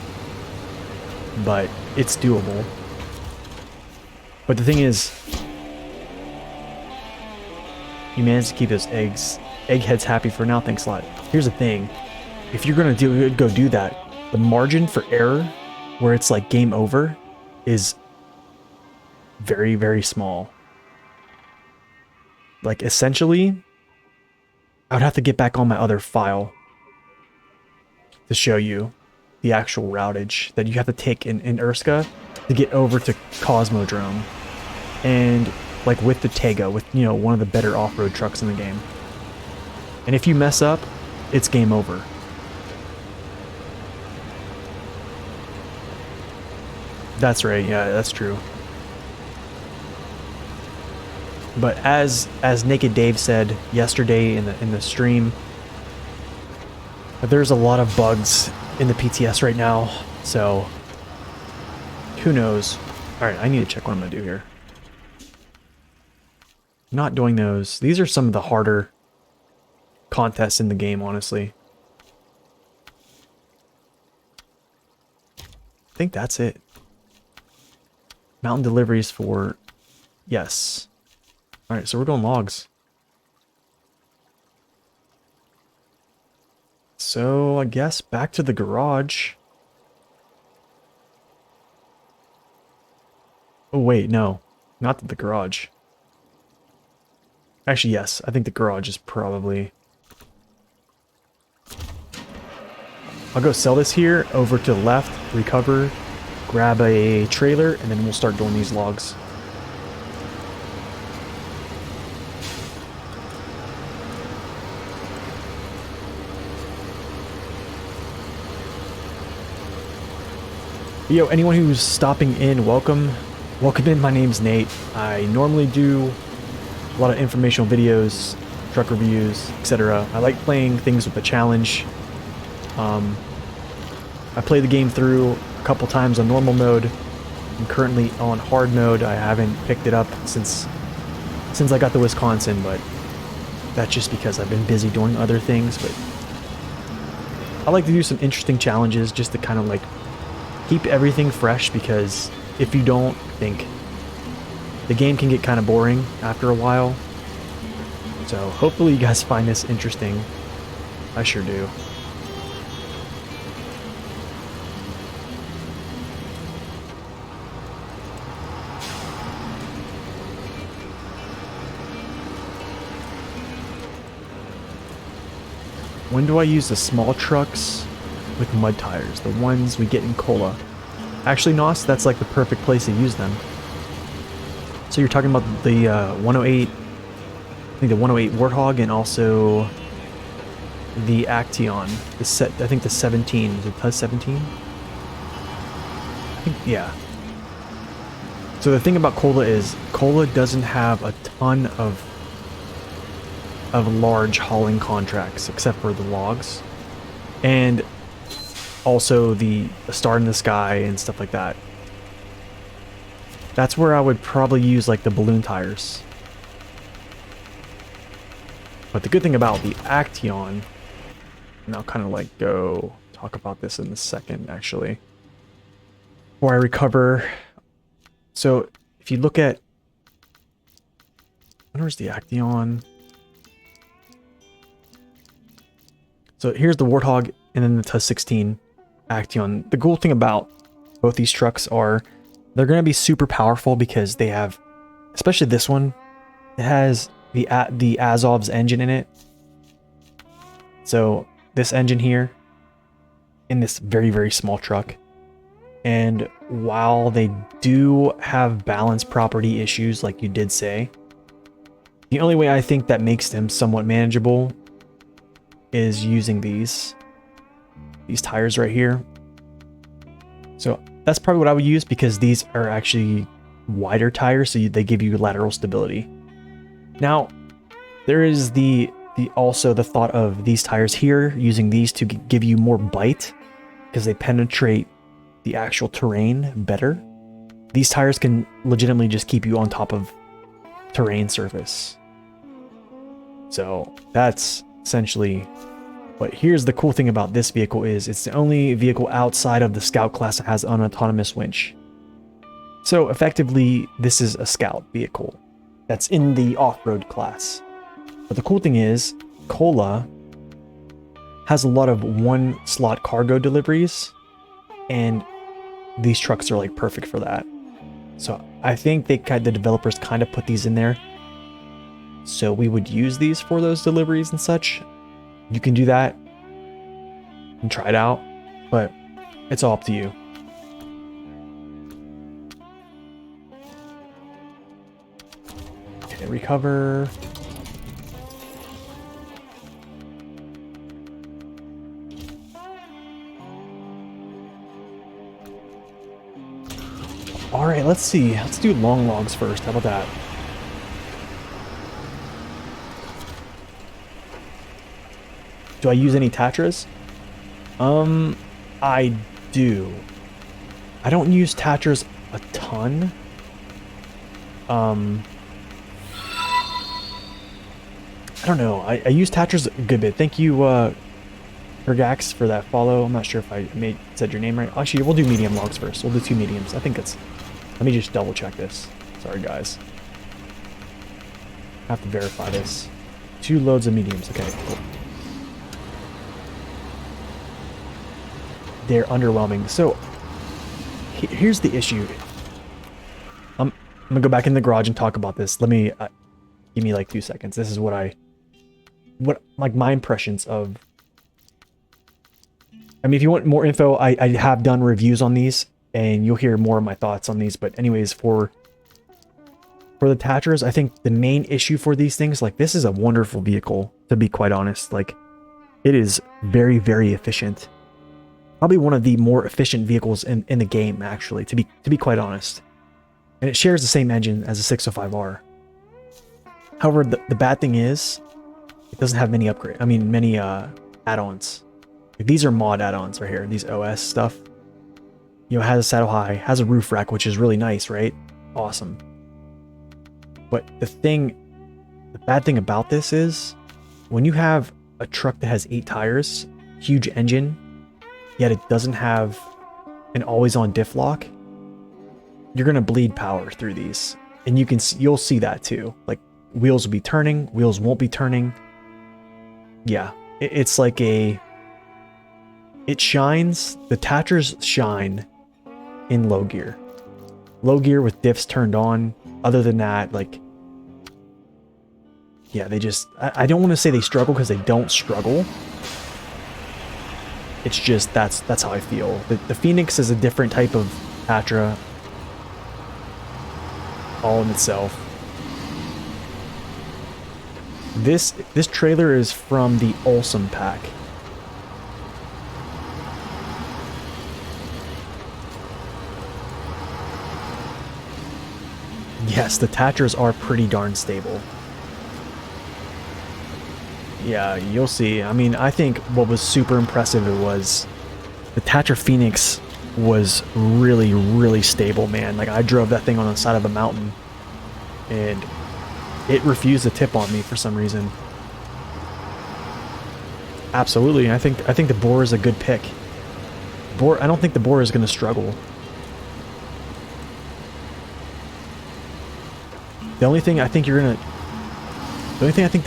but it's doable. But the thing is, you managed to keep those eggheads happy for now. Thanks a lot. Here's the thing: if you're gonna go do that, the margin for error, where it's like game over, is very, very small. Like, essentially, I would have to get back on my other file to show you the actual routage that you have to take in Urska to get over to Cosmodrome. And, like, with the Tega, with, you know, one of the better off-road trucks in the game. And if you mess up, it's game over. That's right, yeah, that's true. But as NakedDave said yesterday in the stream, there's a lot of bugs in the PTS right now, so who knows? Alright, I need to check what I'm gonna do here. Not doing those. These are some of the harder contests in the game, honestly. I think that's it. Mountain deliveries for... Yes. Alright, so we're doing logs. So, I guess back to the garage. Oh, wait, no. Not the garage. Actually, yes. I think the garage is probably... I'll go sell this here, over to the left, recover, grab a trailer, and then we'll start doing these logs. Yo, anyone who's stopping in, welcome. Welcome in, my name's Nate. I normally do a lot of informational videos, truck reviews, etc. I like playing things with a challenge. I played the game through a couple times on normal mode. I'm currently on hard mode. I haven't picked it up since I got to Wisconsin, but that's just because I've been busy doing other things. But I like to do some interesting challenges just to kind of like keep everything fresh, because if you don't, I think the game can get kind of boring after a while. So hopefully you guys find this interesting. I sure do. When do I use the small trucks with mud tires? The ones we get in Cola. Actually, Nos, that's like the perfect place to use them. So you're talking about the 108, I think the 108 Warthog, and also the Action, the set, I think the 17, is it TUS 17? I think, yeah. So the thing about Cola is, Cola doesn't have a ton of large hauling contracts, except for the logs. And also the Star in the Sky and stuff like that. That's where I would probably use like the balloon tires. But the good thing about the Action, and I'll kind of like go talk about this in a second actually, before I recover. So if you look at, where's the Action? So here's the Warthog and then the TUS 16 Action. The cool thing about both these trucks are they're going to be super powerful because they have, especially this one, it has the Azov's engine in it. So this engine here in this very, very small truck. And while they do have balance property issues, like you did say, the only way I think that makes them somewhat manageable is using these tires right here. So that's probably what I would use, because these are actually wider tires, so they give you lateral stability. Now, there is also the thought of these tires here, using these to give you more bite, because they penetrate the actual terrain better. These tires can legitimately just keep you on top of terrain surface. So that's essentially. But here's the cool thing about this vehicle is it's the only vehicle outside of the Scout class that has an autonomous winch. So effectively, this is a Scout vehicle that's in the off-road class. But the cool thing is, Cola has a lot of one-slot cargo deliveries, and these trucks are like perfect for that. So I think the developers kind of put these in there, so we would use these for those deliveries and such. You can do that and try it out, but it's all up to you. Okay, recover. All right, let's see. Let's do long logs first. How about that? Do I use any Tatras? I do. I don't use Tatras a ton. I don't know. I use Tatras a good bit. Thank you, Ergax, for that follow. I'm not sure if I said your name right. Actually, we'll do medium logs first. We'll do 2 mediums. I think it's... Let me just double check this. Sorry, guys. I have to verify this. 2 loads of mediums. Okay, cool. They're underwhelming. So here's the issue. I'm gonna go back in the garage and talk about this. Let me give me like 2 seconds. This is what like my impressions of. I mean, if you want more info, I have done reviews on these, and you'll hear more of my thoughts on these. But anyways, for the Tatras, I think the main issue for these things, like, this is a wonderful vehicle, to be quite honest. Like, it is very, very efficient. Probably one of the more efficient vehicles in the game, actually, to be quite honest. And it shares the same engine as a 605R. However, the bad thing is, it doesn't have many many add-ons. Like, these are mod add-ons right here, these OS stuff. You know, it has a saddle high, has a roof rack, which is really nice, right? Awesome. But the bad thing about this is, when you have a truck that has 8 tires, huge engine, yet it doesn't have an always-on diff lock, you're gonna bleed power through these, and you'll see that too. Like, wheels will be turning, wheels won't be turning. Yeah, it's like it shines. The Tatras shine in low gear. Low gear with diffs turned on. Other than that, like, yeah, they just. I don't want to say they struggle, because they don't struggle. It's just that's how I feel. The Phoenix is a different type of Tatra. all in itself. This trailer is from the Awesome pack. Yes, the Thatchers are pretty darn stable. Yeah, you'll see. I mean, I think what was super impressive was the Thatcher Phoenix was really, really stable, man. Like, I drove that thing on the side of a mountain, and it refused to tip on me for some reason. Absolutely, I think the Boar is a good pick. I don't think the Boar is going to struggle. The only thing I think the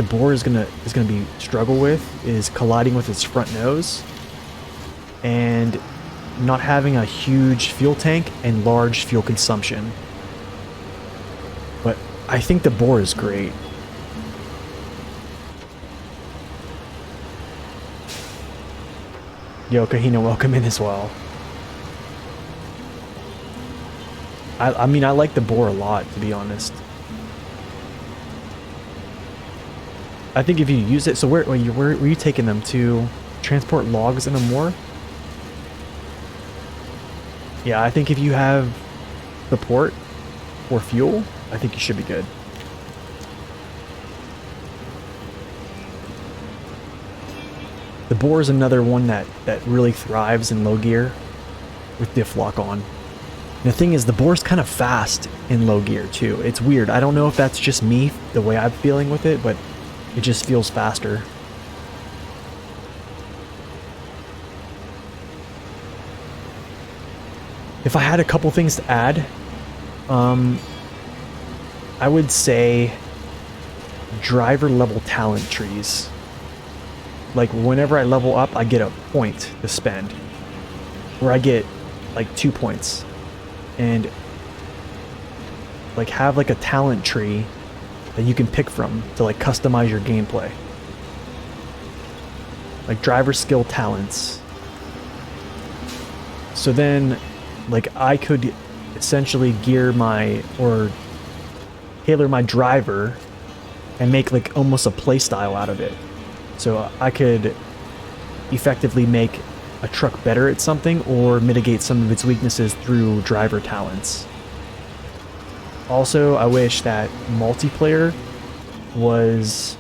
Boar is gonna be struggle with is colliding with its front nose and not having a huge fuel tank and large fuel consumption. But I think the Boar is great. Yo, Kahina, welcome in as well. I mean, I like the Boar a lot, to be honest. I think if you use it, so where were you taking them to transport logs in a moor? Yeah, I think if you have support or fuel, I think you should be good. The Boar is another one that really thrives in low gear with diff lock on. And the thing is, the Boar's kind of fast in low gear too. It's weird. I don't know if that's just me, the way I'm feeling with it, but it just feels faster. If I had a couple things to add, I would say driver level talent trees. Like, whenever I level up, I get a point to spend. Where I get like 2 points. And like have like a talent tree that you can pick from to like customize your gameplay. Like driver skill talents. So then like I could essentially gear or tailor my driver and make like almost a play style out of it. So I could effectively make a truck better at something or mitigate some of its weaknesses through driver talents. Also, I wish that multiplayer was...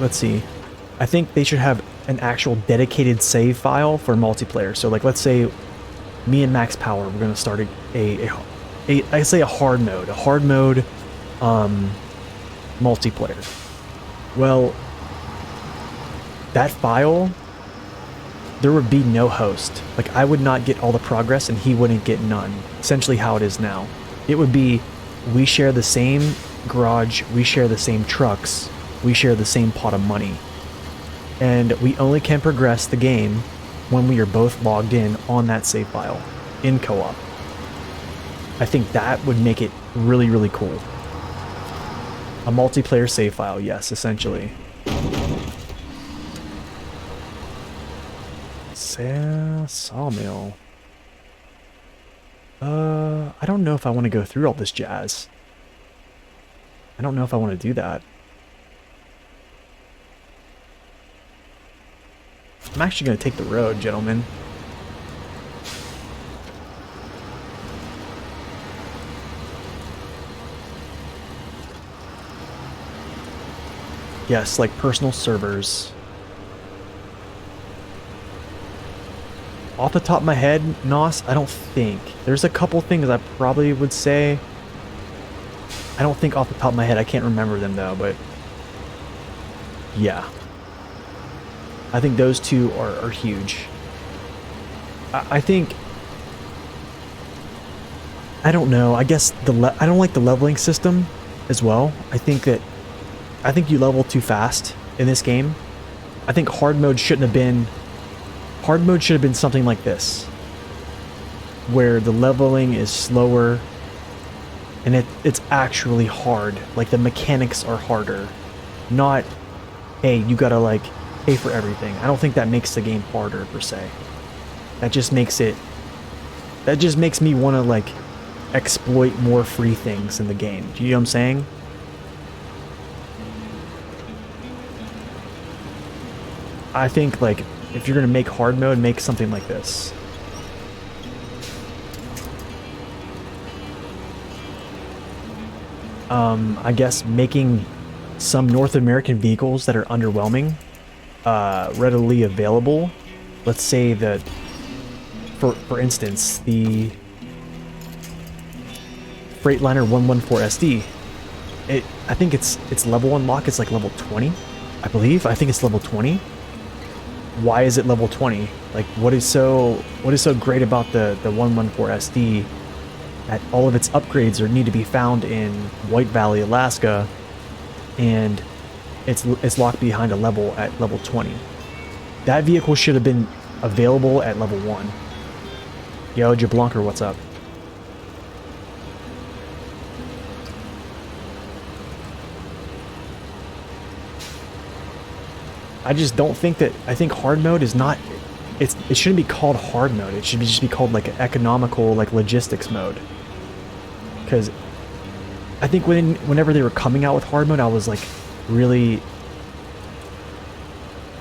Let's see. I think they should have an actual dedicated save file for multiplayer. So like, let's say me and Max Power, we're going to start I say a hard mode multiplayer. Well, that file, there would be no host. Like, I would not get all the progress and he wouldn't get none. Essentially how it is now. It would be, we share the same garage, we share the same trucks, we share the same pot of money. And we only can progress the game when we are both logged in on that save file in co-op. I think that would make it really, really cool. A multiplayer save file, yes, essentially. Sawmill. I don't know if I want to go through all this jazz. I don't know if I want to do that. I'm actually going to take the road, gentlemen. Yes, like personal servers. Off the top of my head, Nos, I don't think. There's a couple things I probably would say. I don't think off the top of my head. I can't remember them though, but yeah. I think those two are huge. I think... I don't know. I guess I don't like the leveling system as well. I think you level too fast in this game. I think hard mode shouldn't have been... Hard mode should have been something like this, where the leveling is slower and it's actually hard. Like, the mechanics are harder. Not, hey, you gotta like pay for everything. I don't think that makes the game harder per se. That just makes me want to like exploit more free things in the game. Do you know what I'm saying? I think, like, if you're gonna make hard mode, make something like this. I guess making some North American vehicles that are underwhelming readily available. Let's say that, for instance, the Freightliner 114 SD. I think its level unlock is like level 20, I believe. I think it's level 20. Why is it level 20? Like, what is so great about the 114 SD? That all of its upgrades need to be found in White Valley, Alaska, and it's locked behind a level at level 20. That vehicle should have been available at level 1. Yo, Jablonker, what's up? I just don't think that... I think hard mode is not... It shouldn't be called hard mode. It should just be called like an economical, like logistics mode. Because I think whenever they were coming out with hard mode, I was like really...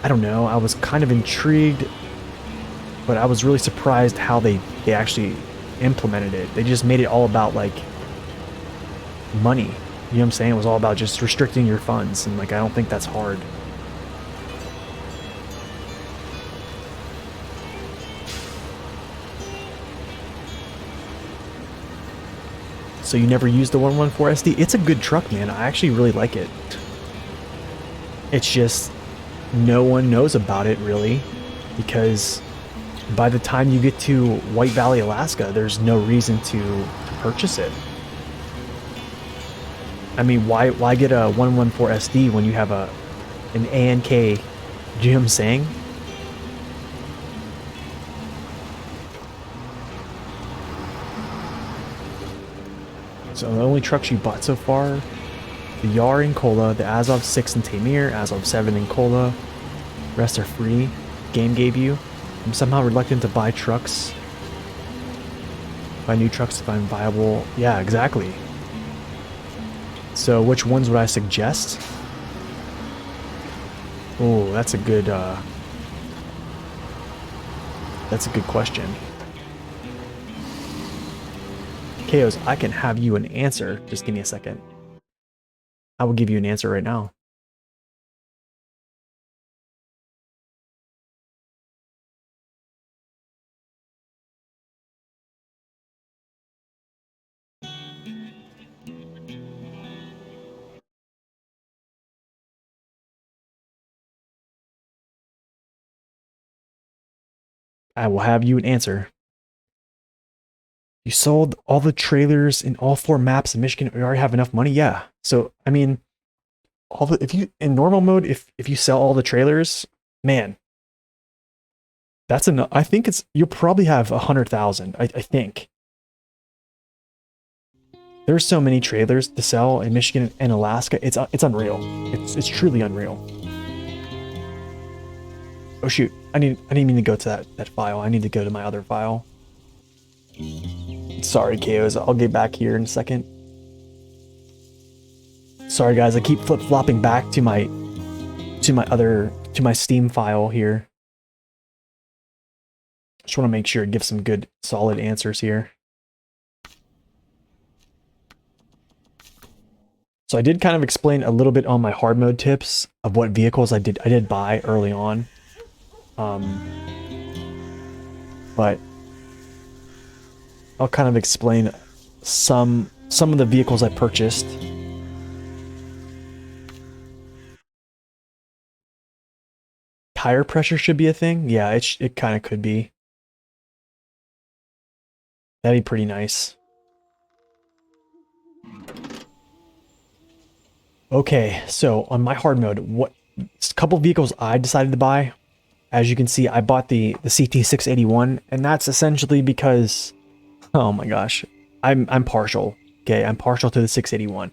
I don't know, I was kind of intrigued, but I was really surprised how they actually implemented it. They just made it all about like money. You know what I'm saying? It was all about just restricting your funds, and like I don't think that's hard. So you never used the 114 SD? It's a good truck, man. I actually really like it. It's just no one knows about it really, because by the time you get to White Valley, Alaska, there's no reason to purchase it. I mean, why get a 114 SD when you have an ANK? Do you know what I'm saying? So the only trucks you bought so far: the Yar in Kola, the Azov 6 in Tamir, Azov 7 in Kola. Rest are free. Game gave you. I'm somehow reluctant to buy trucks. Buy new trucks if I'm viable. Yeah, exactly. So which ones would I suggest? Oh, that's a good question. Chaos, I can have you an answer. Just give me a second. I will give you an answer right now. I will have you an answer. You sold all the trailers in all 4 maps in Michigan. You already have enough money? Yeah. So, I mean, if you in normal mode, if you sell all the trailers, man, that's enough. I think you'll probably have 100,000. I think. There's so many trailers to sell in Michigan and Alaska. It's unreal. It's truly unreal. Oh shoot! I didn't mean to go to that file. I need to go to my other file. Sorry, KOs. I'll get back here in a second. Sorry, guys. I keep flip-flopping back to my Steam file here. Just want to make sure it gives some good, solid answers here. So I did kind of explain a little bit on my hard mode tips of what vehicles I did buy early on. But I'll kind of explain some of the vehicles I purchased. Tire pressure should be a thing. Yeah, it kind of could be. That'd be pretty nice. Okay, so on my hard mode, a couple vehicles I decided to buy. As you can see, I bought the CT681, and that's essentially because, oh my gosh, I'm partial. Okay, I'm partial to the 681.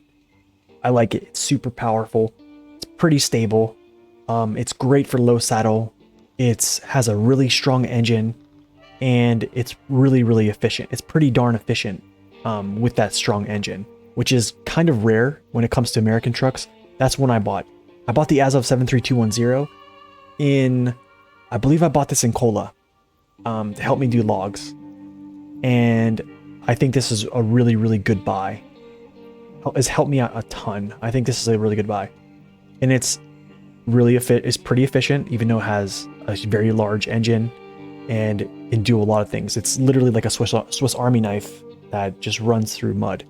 I like it. It's super powerful. It's pretty stable. It's great for low saddle. It has a really strong engine, and it's really, really efficient. It's pretty darn efficient. with that strong engine, which is kind of rare when it comes to American trucks. That's one I bought. I bought the Azov 73210 in, I believe I bought this in Kola to help me do logs. And I think this is a really, really good buy. It's helped me out a ton. I think this is a really good buy. And it's really it's pretty efficient, even though it has a very large engine and can do a lot of things. It's literally like a Swiss Army knife that just runs through mud.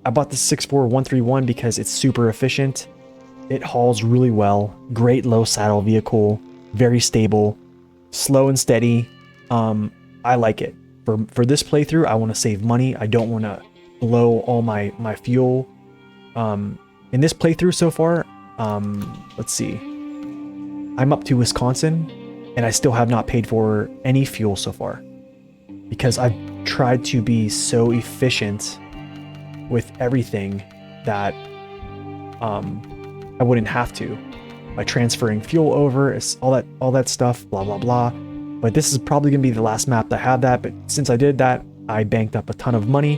I bought the 64131 because it's super efficient. It hauls really well. Great low saddle vehicle. Very stable. Slow and steady. I like it. For this playthrough, I want to save money. I don't want to blow all my fuel. In this playthrough so far, let's see. I'm up to Wisconsin, and I still have not paid for any fuel so far. Because I've tried to be so efficient with everything that I wouldn't have to. By transferring fuel over, all that stuff, blah blah blah. But this is probably going to be the last map that had that, but since I did that, I banked up a ton of money.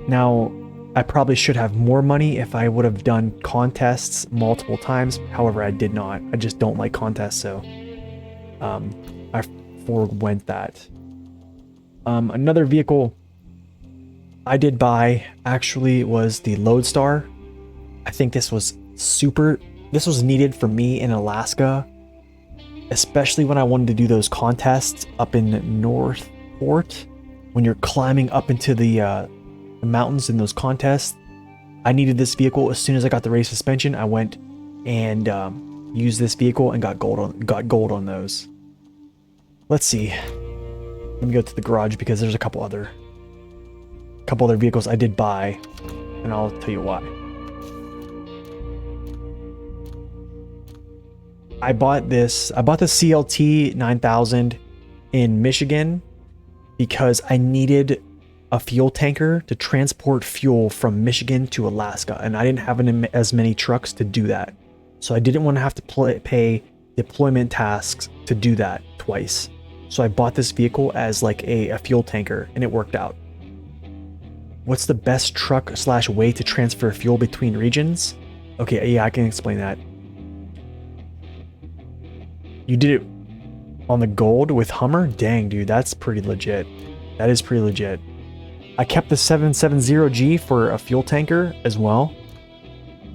Now, I probably should have more money if I would have done contests multiple times. However, I did not. I just don't like contests, so I forewent that. Another vehicle I did buy actually was the Lodestar. I think this was needed for me in Alaska, especially when I wanted to do those contests up in Northport. When you're climbing up into the mountains in those contests, I needed this vehicle. As soon as I got the race suspension, I went and used this vehicle and got gold on those. Let's see. Let me go to the garage because there's a couple other vehicles I did buy, and I'll tell you why. I bought the CLT 9000 in Michigan because I needed a fuel tanker to transport fuel from Michigan to Alaska, and I didn't have as many trucks to do that. So I didn't want to have to pay deployment tasks to do that twice. So I bought this vehicle as like a fuel tanker, and it worked out. What's the best truck / way to transfer fuel between regions? Okay, yeah, I can explain that. You did it on the gold with Hummer? Dang, dude, that's pretty legit. That is pretty legit. I kept the 770G for a fuel tanker as well.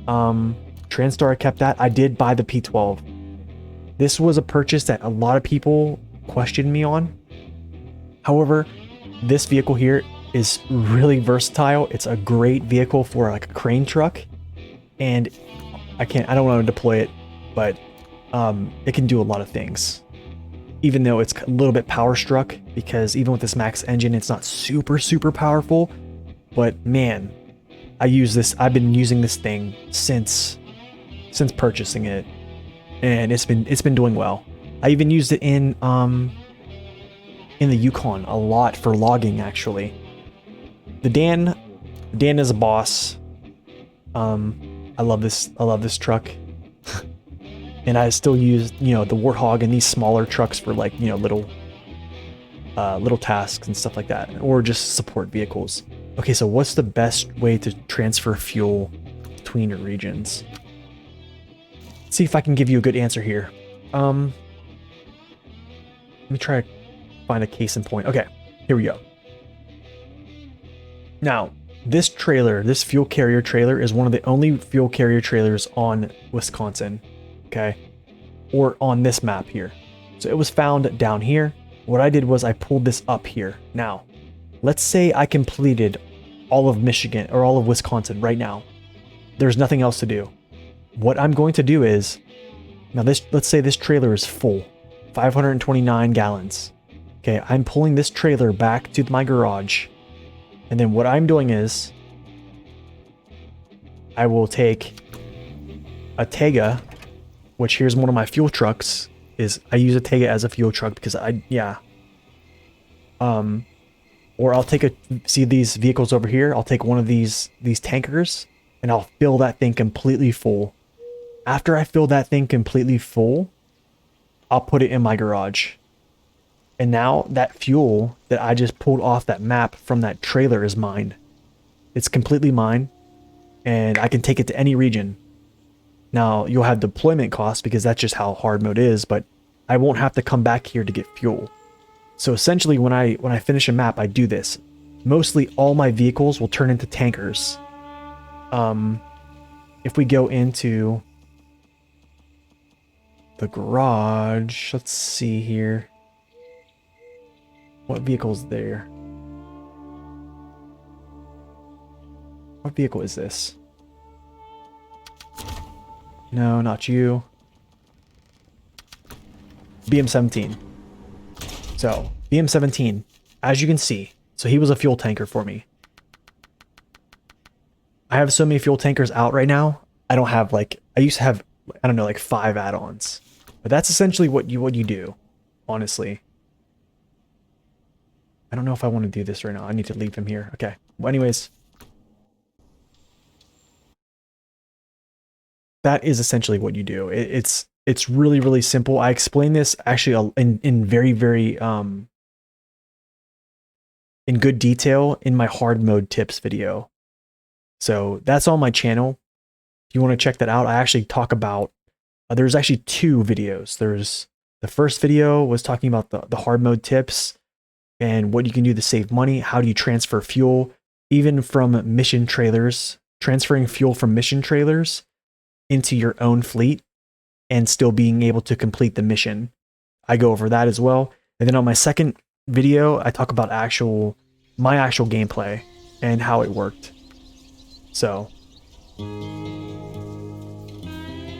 Transtar, I kept that. I did buy the P12. This was a purchase that a lot of people questioned me on. However, this vehicle here is really versatile. It's a great vehicle for like a crane truck. And I don't want to deploy it, but it can do a lot of things, even though it's a little bit power struck, because even with this max engine, it's not super powerful. But man, I've been using this thing since purchasing it, and it's been doing well. I even used it in the Yukon a lot for logging, actually. The Dan is a boss. I love this truck. And I still use, the Warthog and these smaller trucks for like, little tasks and stuff like that, or just support vehicles. Okay, so what's the best way to transfer fuel between your regions? Let's see if I can give you a good answer here. Let me try to find a case in point. Okay, here we go. Now, this fuel carrier trailer is one of the only fuel carrier trailers on Wisconsin. Okay, or on this map here. So it was found down here. What I did was I pulled this up here. Now, let's say I completed all of Michigan or all of Wisconsin right now. There's nothing else to do. What I'm going to do is, now let's say this trailer is full, 529 gallons. Okay, I'm pulling this trailer back to my garage. And then what I'm doing is, I will take a Tega, which here's one of my fuel trucks, is I use a Tega as a fuel truck because or I'll see these vehicles over here, I'll take one of these tankers and I'll fill that thing completely full. After I fill that thing completely full, I'll put it in my garage. And now that fuel that I just pulled off that map from that trailer is mine. It's completely mine, and I can take it to any region. Now, you'll have deployment costs because that's just how hard mode is, but I won't have to come back here to get fuel. So essentially, when I finish a map, I do this. Mostly all my vehicles will turn into tankers. If we go into the garage, let's see here. What vehicle's there? What vehicle is this? No, not you. BM17. So, BM17, as you can see, so he was a fuel tanker for me. I have so many fuel tankers out right now. I don't have like, I used to have, I don't know, like 5 add-ons. But that's essentially what you do, honestly. I don't know if I want to do this right now. I need to leave him here. Okay. Well, anyways. That is essentially what you do. It's really, really simple. I explain this actually in very, very in good detail in my hard mode tips video. So that's on my channel. If you want to check that out, I actually talk about, there's actually 2 videos. There's the first video was talking about the hard mode tips and what you can do to save money. How do you transfer fuel, even from mission trailers, transferring fuel from mission trailers into your own fleet and still being able to complete the mission. I go over that as well. And then on my second video, I talk about my actual gameplay and how it worked. So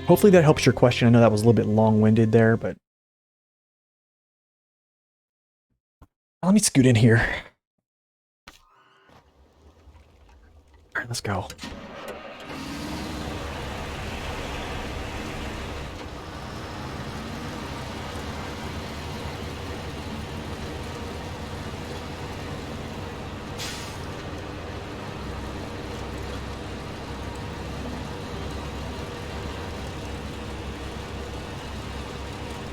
hopefully that helps your question. I know that was a little bit long-winded there, but let me scoot in here. All right, let's go.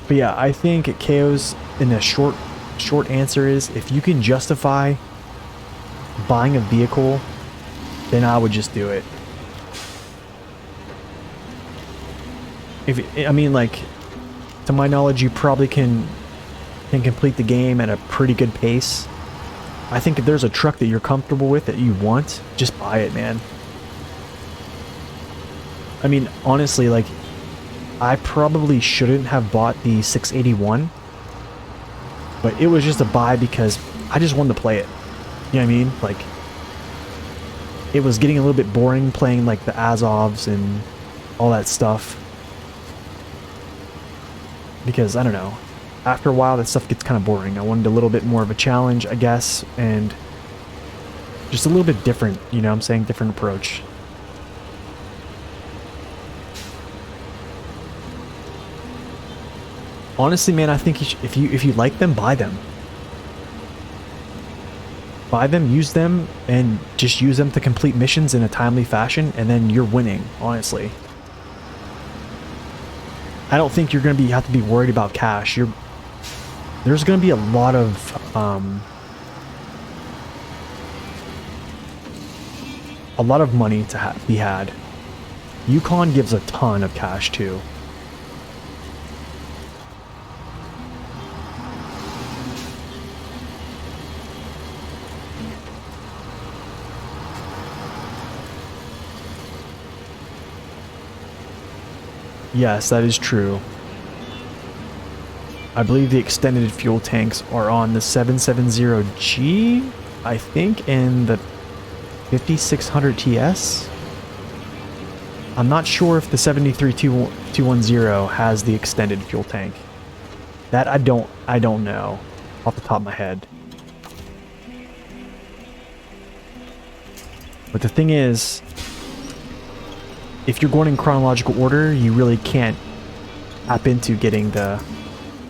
But yeah, I think KO's in a short answer is, if you can justify buying a vehicle, then I would just do it. I mean, like, to my knowledge, you probably can complete the game at a pretty good pace. I think if there's a truck that you're comfortable with that you want, just buy it, man. I mean, honestly, like, I probably shouldn't have bought the 681, but it was just a buy because I just wanted to play it. You know what I mean? Like, it was getting a little bit boring playing like the Azovs and all that stuff. Because, I don't know, after a while that stuff gets kind of boring. I wanted a little bit more of a challenge, I guess, and just a little bit different, you know what I'm saying? Different approach. Honestly, man, I think if you like them, buy them. Buy them, use them, and just use them to complete missions in a timely fashion, and then you're winning, honestly. I don't think you're going to have to be worried about cash. There's going to be a lot of money to be had. Yukon gives a ton of cash too. Yes, that is true. I believe the extended fuel tanks are on the 770G, I think, and the 5600 TS. I'm not sure if the 73210 has the extended fuel tank. That I don't know off the top of my head. But the thing is, if you're going in chronological order, you really can't tap into getting the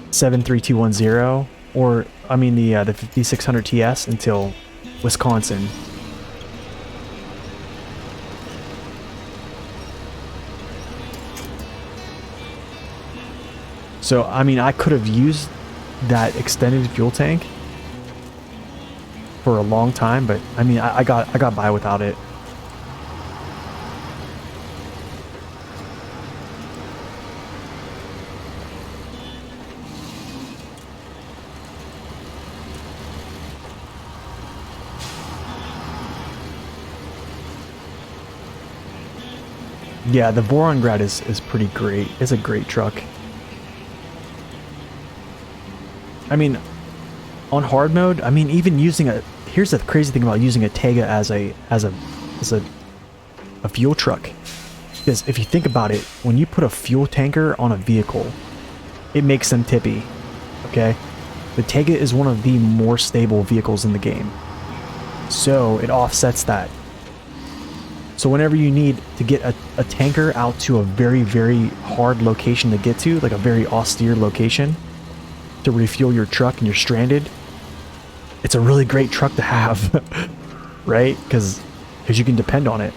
73210 or, I mean, the 5600 TS until Wisconsin. So, I mean, I could have used that extended fuel tank for a long time, but I mean, I got by without it. Yeah, the Vorongrad is pretty great. It's a great truck. I mean, on hard mode, I mean, even using a, here's the crazy thing about using a Tega as a fuel truck. Because if you think about it, when you put a fuel tanker on a vehicle, it makes them tippy. Okay? The Tega is one of the more stable vehicles in the game. So it offsets that. So whenever you need to get a tanker out to a very, very hard location to get to, like a very austere location, to refuel your truck and you're stranded, it's a really great truck to have, right? Because you can depend on it.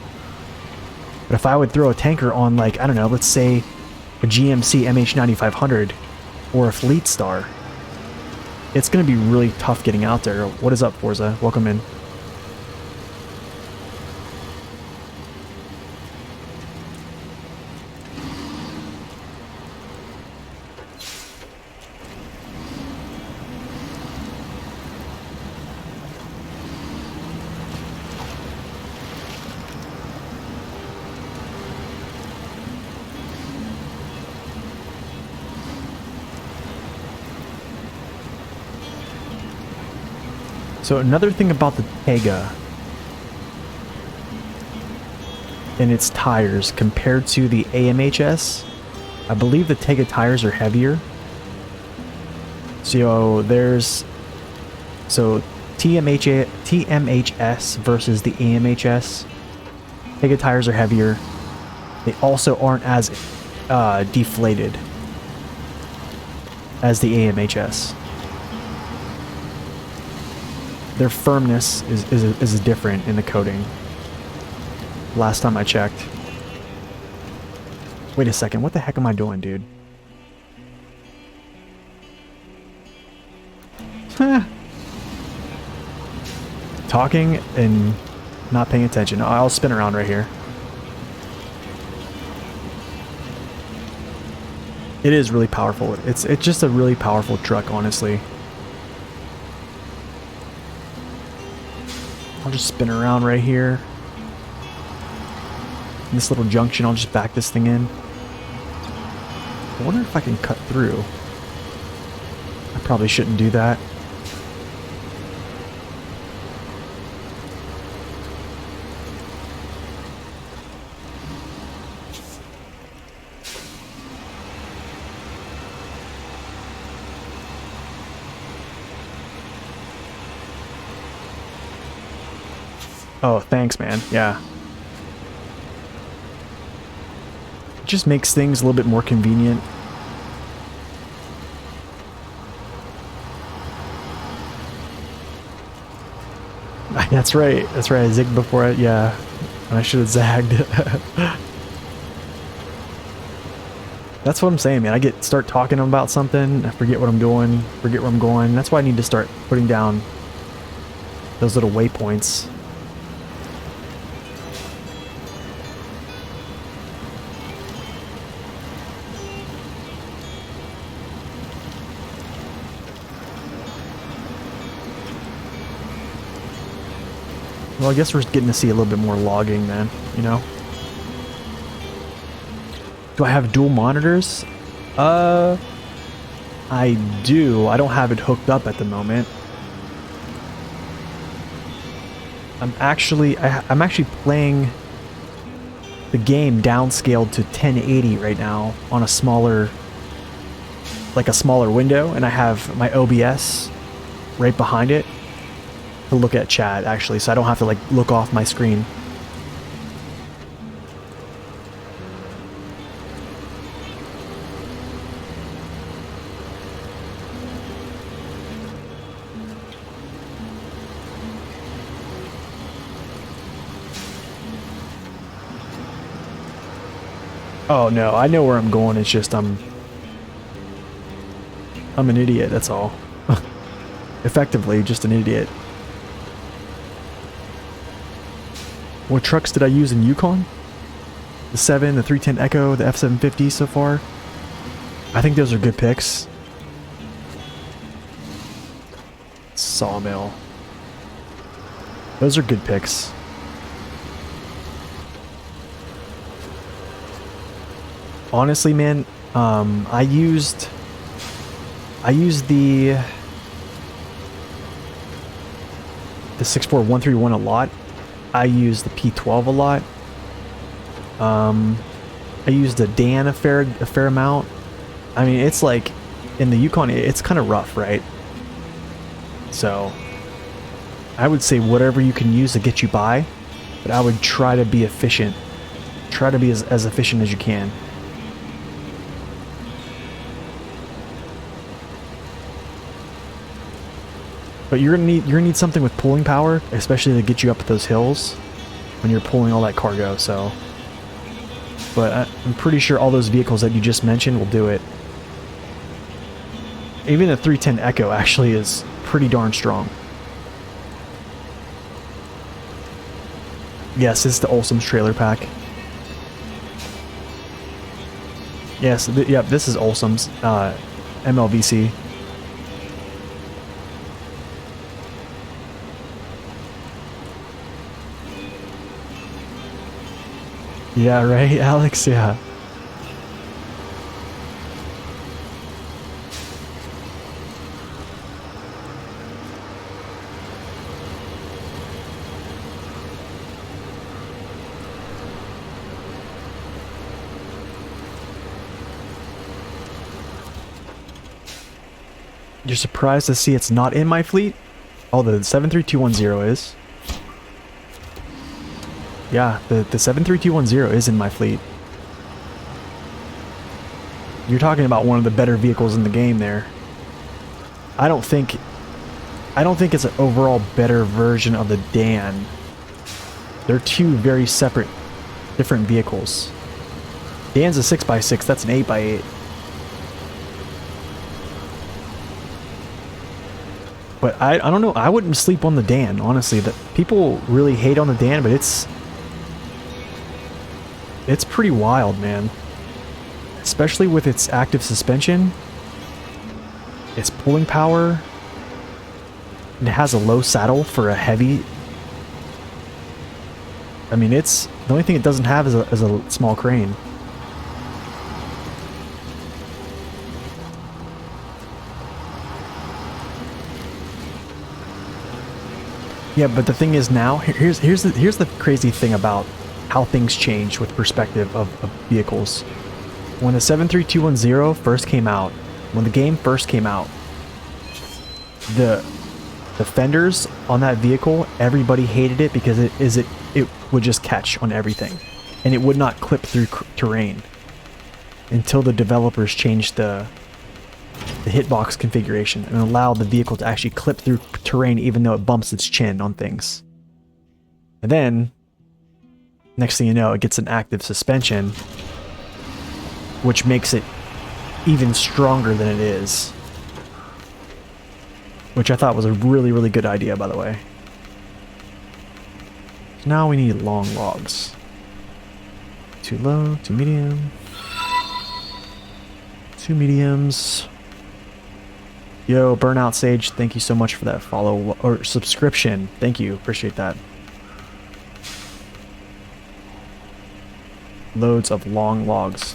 But if I would throw a tanker on, like, I don't know, let's say a GMC MH9500 or a Fleet Star, it's going to be really tough getting out there. What is up, Forza? Welcome in. So another thing about the Tega and its tires compared to the AMHS, I believe the Tega tires are heavier. So there's TMHS versus the AMHS. Tega tires are heavier. They also aren't as deflated as the AMHS. Their firmness is different in the coating. Last time I checked. Wait a second, what the heck am I doing, dude? Talking and not paying attention. I'll spin around right here. It is really powerful. It's just a really powerful truck, honestly. I'll just spin around right here. In this little junction, I'll just back this thing in. I wonder if I can cut through. I probably shouldn't do that. Oh, thanks, man. Yeah. It just makes things a little bit more convenient. That's right. That's right. I zigged before it. Yeah. And I should have zagged. That's what I'm saying, man. I start talking about something. I forget what I'm doing. Forget where I'm going. That's why I need to start putting down those little waypoints. Well, I guess we're getting to see a little bit more logging then, you know? Do I have dual monitors? I do. I don't have it hooked up at the moment. I'm actually playing the game downscaled to 1080 right now on a smaller window, and I have my OBS right behind it to look at chat, actually, so I don't have to like look off my screen. Oh no, I know where I'm going, it's just I'm an idiot, that's all. Effectively, just an idiot. What trucks did I use in Yukon? The 7, the 310 Echo, the F750 so far. I think those are good picks. Sawmill. Those are good picks. Honestly, man, I used the 64131 a lot. I used the P12 a lot. I used the Dan a fair amount. I mean, it's like in the Yukon, it's kind of rough, right? So I would say whatever you can use to get you by, but I would try to be efficient. Try to be as efficient as you can. But you're gonna need something with pulling power, especially to get you up those hills when you're pulling all that cargo. So, but I'm pretty sure all those vehicles that you just mentioned will do it. Even the 310 Echo actually is pretty darn strong. Yes, it's the Olsom's trailer pack. Yes, yep, this is Olsom's MLVC. Yeah, right, Alex? Yeah. You're surprised to see it's not in my fleet? Oh, the 73210 is. Yeah, the 73210 is in my fleet. You're talking about one of the better vehicles in the game there. I don't think it's an overall better version of the Dan. They're two very separate, different vehicles. Dan's a 6x6, that's an 8x8. But I don't know, I wouldn't sleep on the Dan, honestly. That people really hate on the Dan, but it's pretty wild, man. Especially with its active suspension, its pulling power, and it has a low saddle for a heavy. I mean, it's the only thing it doesn't have is a small crane. Yeah, but the thing is now, here's the crazy thing about how things change with perspective of vehicles. When the 73210 first came out, when the game first came out, the fenders on that vehicle, everybody hated it because it would just catch on everything, and it would not clip through terrain until the developers changed the hitbox configuration and allowed the vehicle to actually clip through terrain even though it bumps its chin on things. And then, next thing you know, it gets an active suspension, which makes it even stronger than it is. Which I thought was a really, really good idea, by the way. So now we need long logs. Too low, too medium. Two mediums. Yo, Burnout Sage, thank you so much for that follow or subscription. Thank you, appreciate that. Loads of long logs.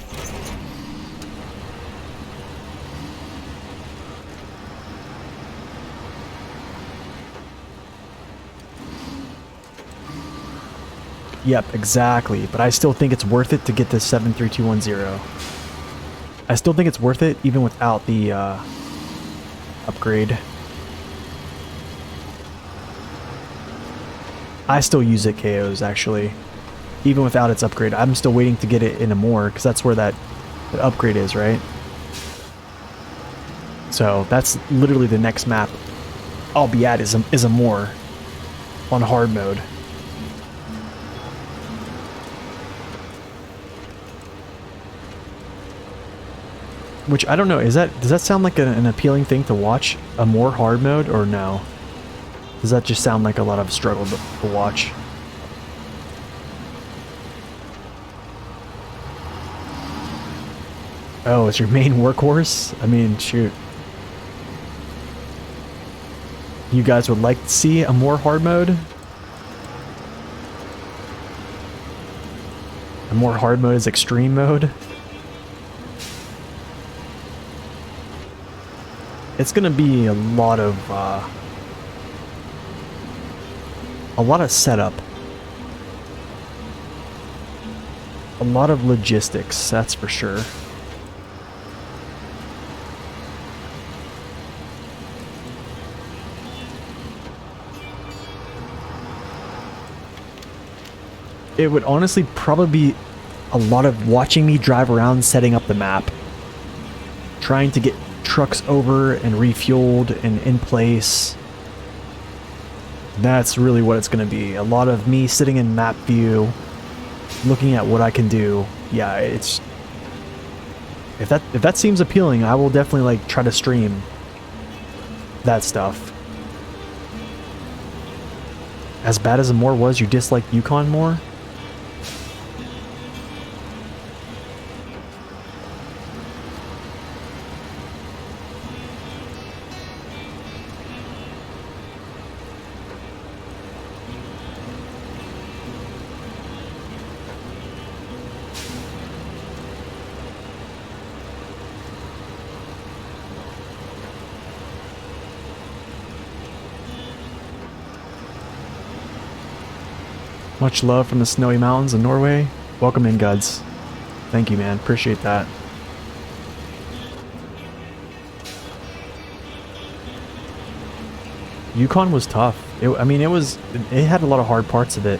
Yep, exactly. But I still think it's worth it to get the 73210. I still think it's worth it even without the upgrade. I still use it KOs actually. Even without its upgrade. I'm still waiting to get it in a more because that's where that upgrade is, right? So that's literally the next map I'll be at is a more on hard mode. Which I don't know, does that sound like an appealing thing to watch? A more hard mode or no? Does that just sound like a lot of struggle to watch? Oh, it's your main workhorse? I mean, shoot. You guys would like to see a more hard mode? A more hard mode is extreme mode? It's gonna be a lot of setup. A lot of logistics, that's for sure. It would honestly probably be a lot of watching me drive around setting up the map. Trying to get trucks over and refueled and in place. That's really what it's going to be. A lot of me sitting in map view, looking at what I can do. Yeah, it's... If that seems appealing, I will definitely like try to stream that stuff. As bad as the more was, you disliked Yukon more? Much love from the snowy mountains of Norway. Welcome in, Guds. Thank you, man. Appreciate that. Yukon was tough. It had a lot of hard parts of it.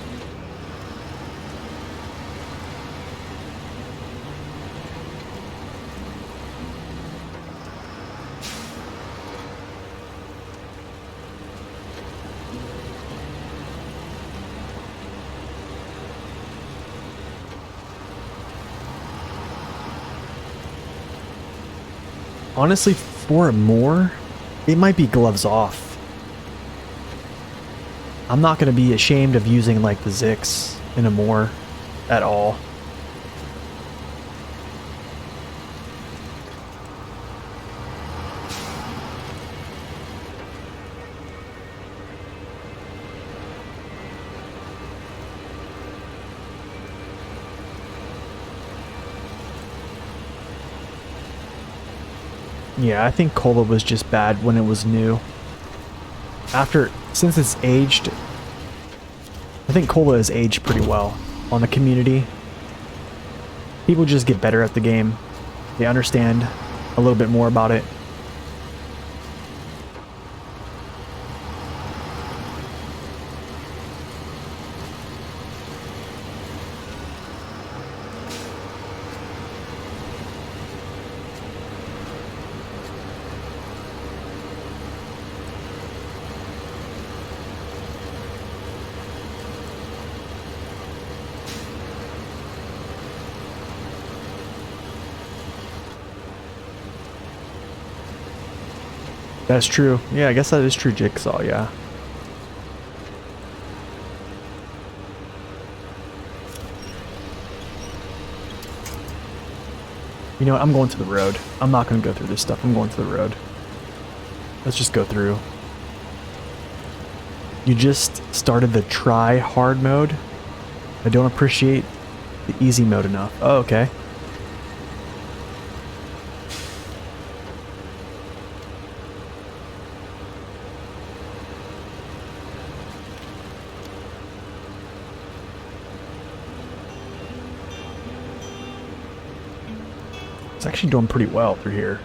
Honestly, for more, it might be gloves off. I'm not going to be ashamed of using like the Zix in a more at all. Yeah, I think Cola was just bad when it was new. Since it's aged, I think Cola has aged pretty well on the community. People just get better at the game. They understand a little bit more about it. That's true. Yeah, I guess that is true, Jigsaw, yeah. You know what? I'm going to the road. I'm not going to go through this stuff. I'm going to the road. Let's just go through. You just started the try hard mode. I don't appreciate the easy mode enough. Oh, okay. It's actually doing pretty well through here.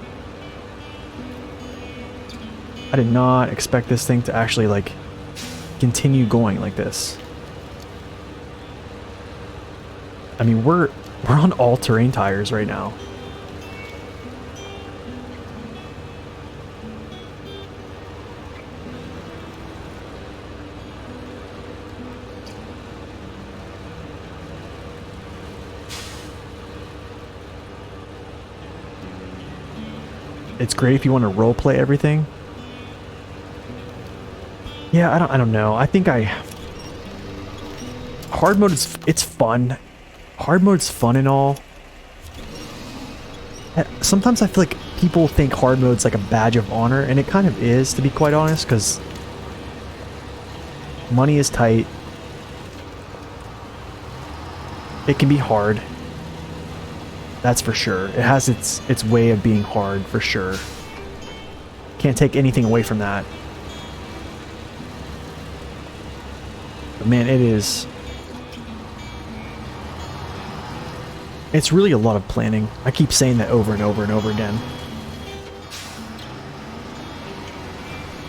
I did not expect this thing to actually like continue going like this. I mean, we're on all-terrain tires right now. it's great if you want to role play everything. Yeah, I don't know. I think hard mode is, it's fun. Hard mode's fun and all. Sometimes I feel like people think hard mode's like a badge of honor, and it kind of is, to be quite honest, because money is tight. It can be hard. That's for sure. It has its way of being hard, for sure. Can't take anything away from that. But man, it is... It's really a lot of planning. I keep saying that over and over and over again.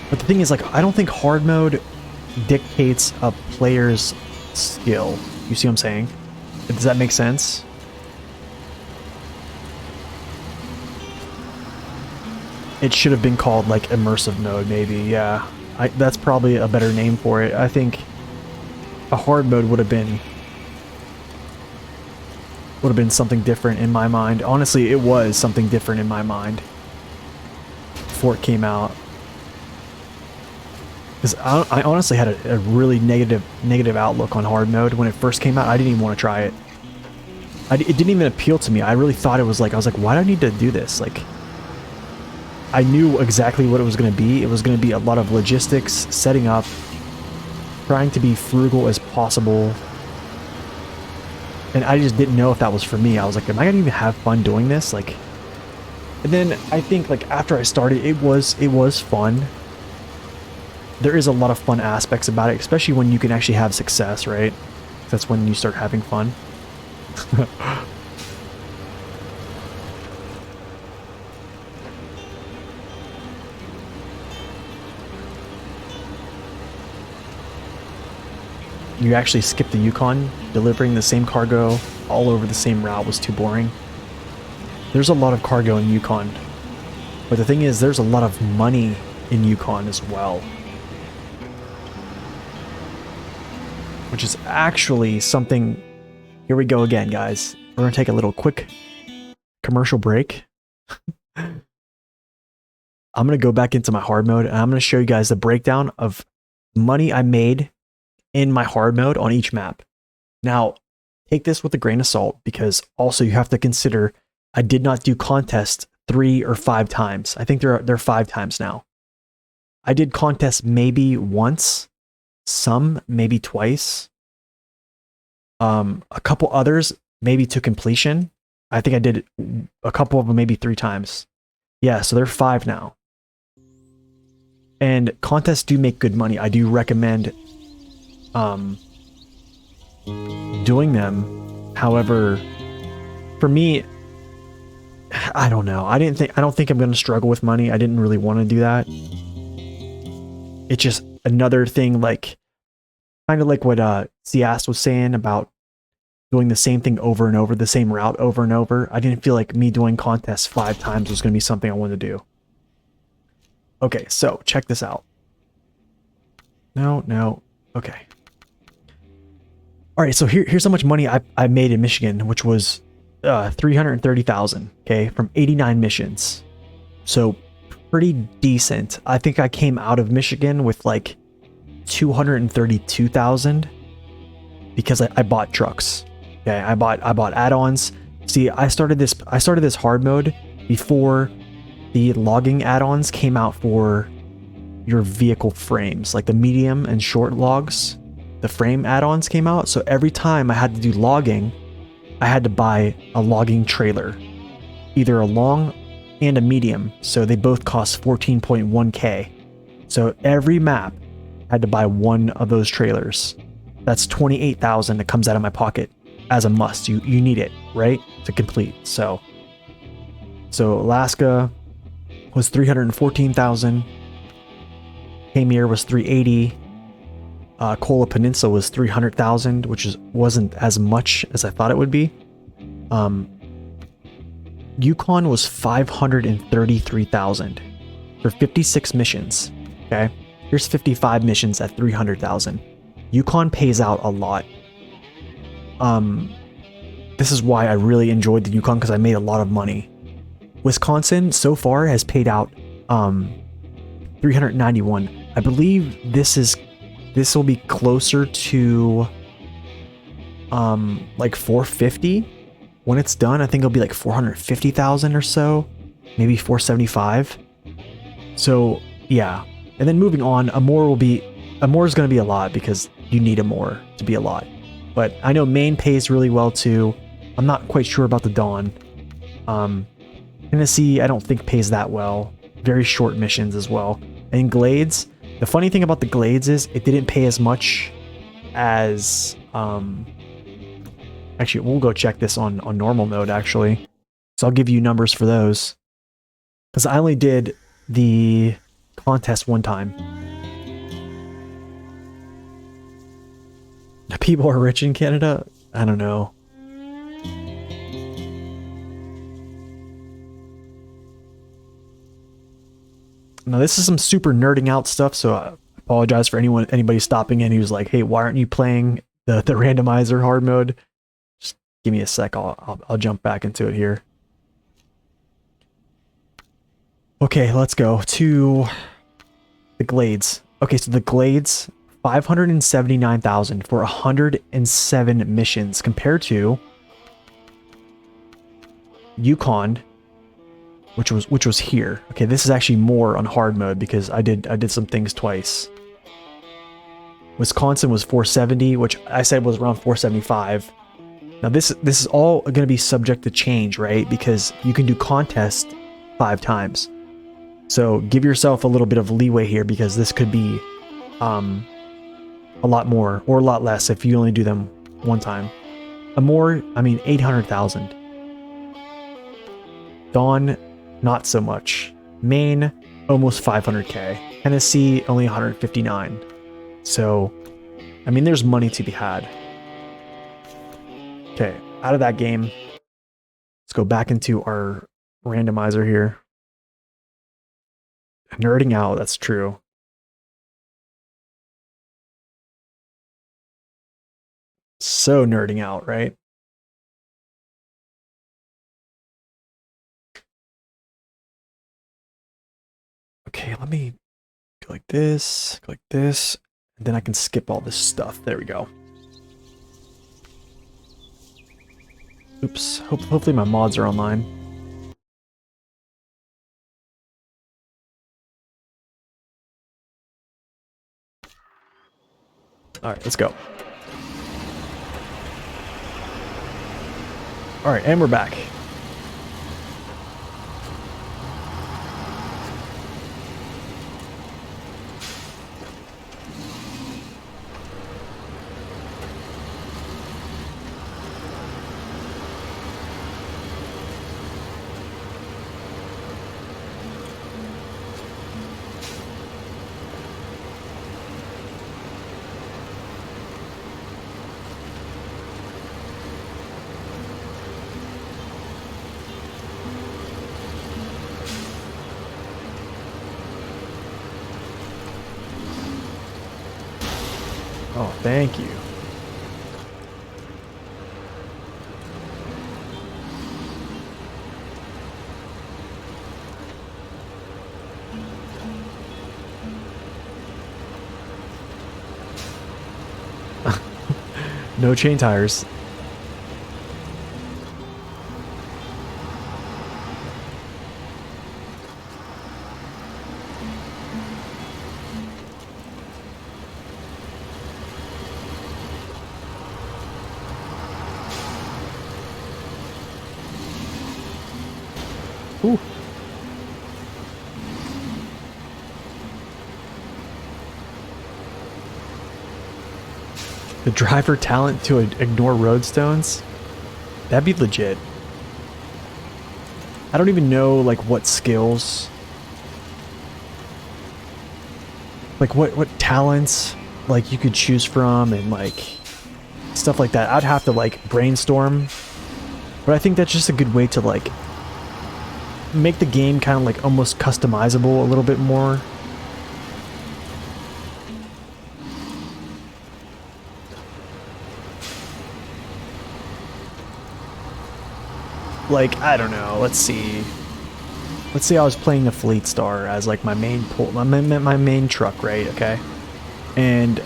But the thing is, like, I don't think hard mode dictates a player's skill. You see what I'm saying? Does that make sense? It should have been called, like, immersive mode, maybe, yeah. That's probably a better name for it. I think a hard mode would have been something different in my mind. Honestly, it was something different in my mind before it came out. Because I honestly had a really negative outlook on hard mode when it first came out. I didn't even want to try it. It didn't even appeal to me. I really thought it was like, I was like, why do I need to do this? Like, I knew exactly what it was going to be. It was going to be a lot of logistics, setting up, trying to be frugal as possible. And I just didn't know if that was for me. I was like, am I going to even have fun doing this? Like, and then I think, like, after I started, it was fun. There is a lot of fun aspects about it, especially when you can actually have success, right? That's when you start having fun. You actually skipped the Yukon. Delivering the same cargo all over the same route was too boring. There's a lot of cargo in Yukon. But the thing is, there's a lot of money in Yukon as well. Which is actually something... Here we go again, guys. We're going to take a little quick commercial break. I'm going to go back into my hard mode, and I'm going to show you guys the breakdown of money I made in my hard mode on each map. Now, take this with a grain of salt, because also you have to consider I did not do contests 3 or 5 times. I think they're 5 times now. I did contests maybe once, some maybe twice. A couple others maybe to completion. I think I did a couple of them maybe 3 times. Yeah, so they're 5 now. And contests do make good money. I do recommend doing them. However, for me, I don't know. I don't think I'm going to struggle with money. I didn't really want to do that. It's just another thing, like kind of like what Ciast was saying about doing the same thing over and over, the same route over and over. I didn't feel like me doing contests 5 times was going to be something I wanted to do. Okay, so check this out. No. Okay. All right, so here's how much money I made in Michigan, which was 330,000, okay, from 89 missions. So pretty decent. I think I came out of Michigan with like 232,000 because I bought trucks. Okay, I bought add-ons. See, I started this hard mode before the logging add-ons came out for your vehicle frames, like the medium and short logs. The frame add-ons came out, so every time I had to do logging, I had to buy a logging trailer, either a long and a medium, so they both cost 14.1k. So every map had to buy one of those trailers. That's 28,000 that comes out of my pocket as a must. You need it, right, to complete. So Alaska was 314,000. Pamir was 380. Kola Peninsula was 300,000, which wasn't as much as I thought it would be. Yukon was 533,000 for 56 missions. Okay, here's 55 missions at 300,000. Yukon pays out a lot. This is why I really enjoyed the Yukon, because I made a lot of money. Wisconsin so far has paid out 391. I believe this will be closer to like 450 when it's done. I think it'll be like 450,000 or so, maybe 475. So yeah, and then moving on, a more is going to be a lot because you need a more to be a lot. But I know Maine pays really well too. I'm not quite sure about the Dawn. Tennessee, I don't think pays that well. Very short missions as well. And Glades, the funny thing about the Glades is it didn't pay as much as actually, we'll go check this on normal mode actually. So I'll give you numbers for those. Because I only did the contest one time. People are rich in Canada? I don't know. Now this is some super nerding out stuff, so I apologize for anybody stopping in who's like, hey, why aren't you playing the randomizer hard mode? Just give me a sec, I'll jump back into it here. Okay, let's go to the Glades. Okay, so the Glades, 579,000 for 107 missions compared to Yukon, which was here. Okay, this is actually more on hard mode because I did some things twice. Wisconsin was 470, which I said was around 475. Now this is all going to be subject to change, right? Because you can do contest 5 times. So give yourself a little bit of leeway here because this could be a lot more or a lot less if you only do them one time. A more, I mean 800,000. Dawn, not so much. Maine, almost 500k. Tennessee, only 159. So, I mean, there's money to be had. Okay, out of that game, let's go back into our randomizer here. Nerding out, that's true. So nerding out, right? Okay, let me go like this, and then I can skip all this stuff. There we go. Oops, hopefully my mods are online. Alright, let's go. Alright, and we're back. Oh, thank you. No chain tires. Ooh. The driver talent to ignore roadstones? That'd be legit. I don't even know like what skills, like what talents like you could choose from and like stuff like that. I'd have to like brainstorm, but I think that's just a good way to like make the game kind of like almost customizable a little bit more. Like, I don't know, let's see. let's say I was playing the Fleet Star as like my main pull, my main truck, right? Okay, and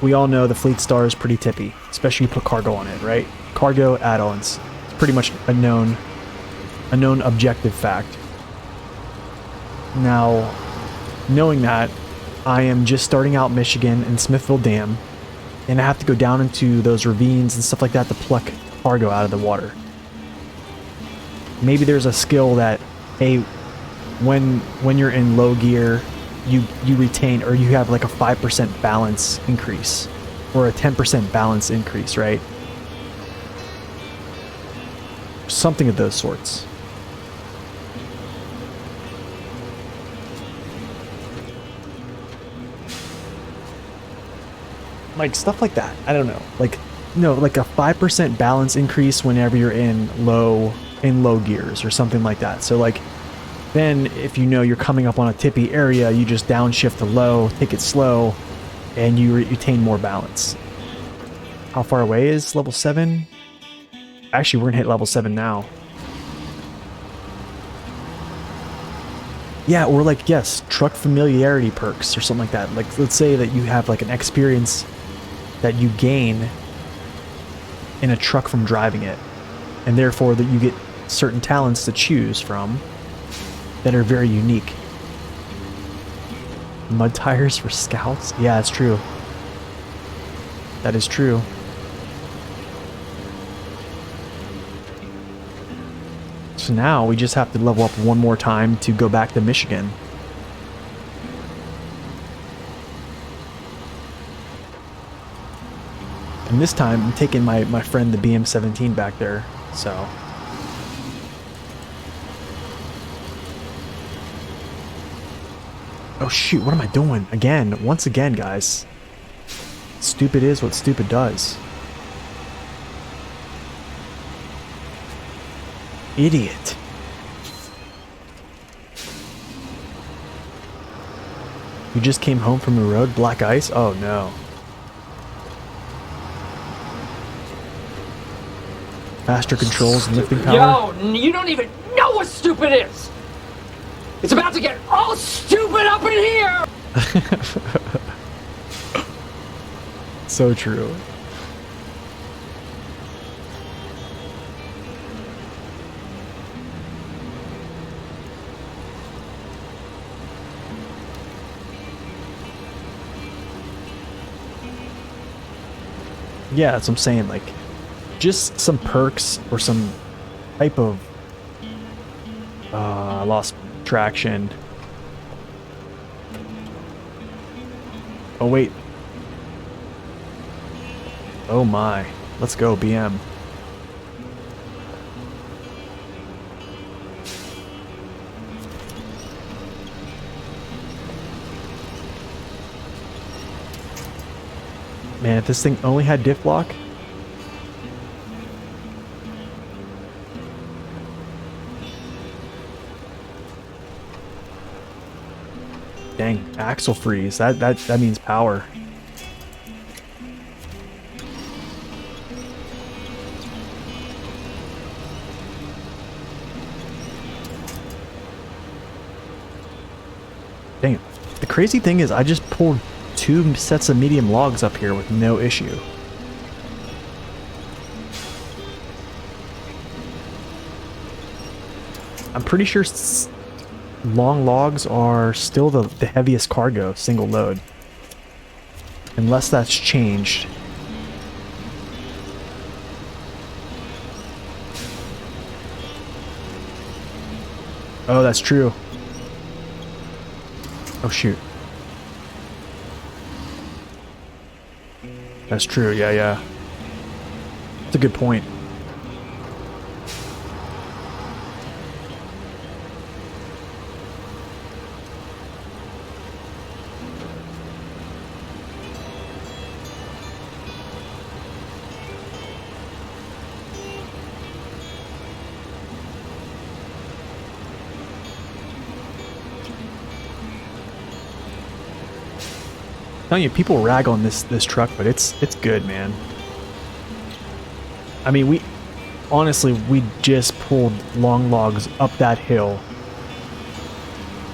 we all know the Fleet Star is pretty tippy, especially if you put cargo on it, right? Cargo add-ons, it's pretty much a known objective fact. Now, knowing that, I am just starting out Michigan in Smithville Dam, and I have to go down into those ravines and stuff like that to pluck cargo out of the water. Maybe there's a skill that, hey, when you're in low gear, you retain, or you have like a 5% balance increase, or a 10% balance increase, right? Something of those sorts. Like stuff like that. I don't know. Like, no, like a 5% balance increase whenever you're in low gears or something like that. So like, then if you know you're coming up on a tippy area, you just downshift to low, take it slow, and you retain more balance. How far away is level 7? Actually, we're gonna hit level 7 now. Yeah, or like, yes, truck familiarity perks or something like that. Like, let's say that you have like an experience that you gain in a truck from driving it, and therefore that you get certain talents to choose from that are very unique. Mud tires for scouts? Yeah, it's true. That is true. So now we just have to level up one more time to go back to Michigan. And this time I'm taking my friend the BM17 back there, so. Oh shoot, what am I doing? Again, once again, guys. Stupid is what stupid does. Idiot. You just came home from a road, black ice? Oh no. Faster controls and lifting power. Yo, you don't even know what stupid is! It's about to get all stupid up in here! So true. Yeah, that's what I'm saying, like, just some perks or some type of I lost traction. Oh wait. Oh my. Let's go, BM. Man, if this thing only had diff lock. Dang, axle freeze. That means power. Dang it. The crazy thing is I just pulled 2 sets of medium logs up here with no issue. I'm pretty sure long logs are still the heaviest cargo, single load. Unless that's changed. Oh, that's true. Oh, shoot. That's true, yeah. That's a good point. Telling you, people rag on this truck, but it's good, man. I mean, honestly, we just pulled long logs up that hill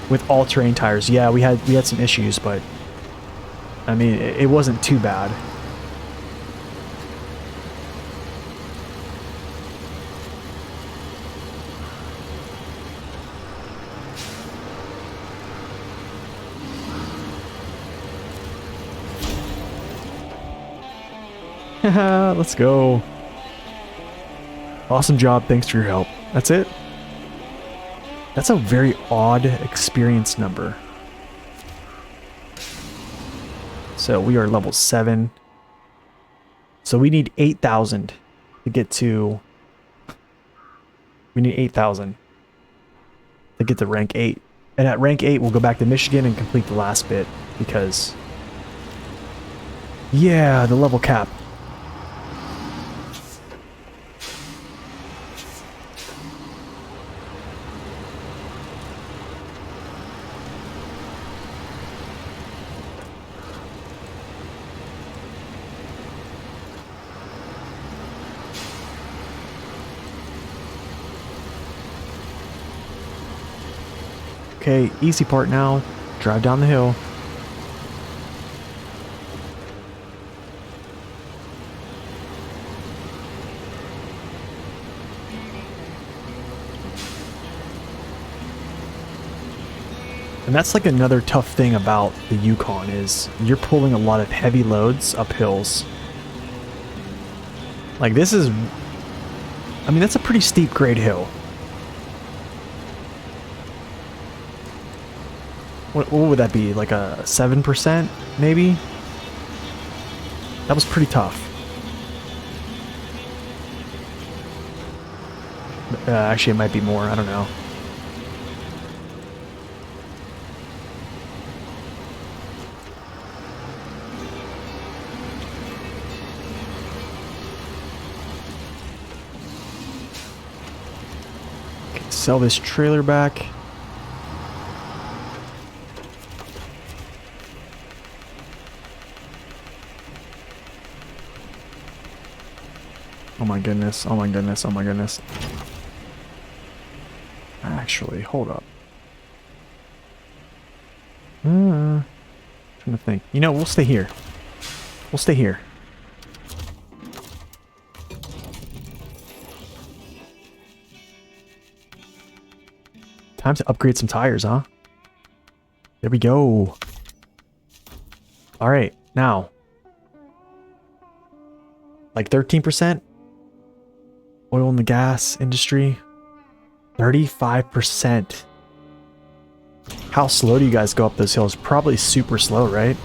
with all-terrain tires. Yeah, we had some issues, but I mean, it wasn't too bad. Let's go. Awesome job. Thanks for your help. That's it. That's a very odd experience number. So we are level 7. So we need 8,000 to get to... We need 8,000 to get to rank 8. And at rank 8, we'll go back to Michigan and complete the last bit because... Yeah, the level cap. Okay, easy part now. Drive down the hill. And that's like another tough thing about the Yukon is you're pulling a lot of heavy loads up hills. Like this is... I mean, that's a pretty steep grade hill. What would that be? Like a 7%, maybe? That was pretty tough. Actually, it might be more. I don't know. Okay, sell this trailer back. Oh my goodness, oh my goodness, oh my goodness. Actually, hold up. Trying to think. You know, we'll stay here. We'll stay here. Time to upgrade some tires, huh? There we go. Alright, now. Like 13%? Oil in the gas industry, 35%. How slow do you guys go up those hills? Probably super slow, right?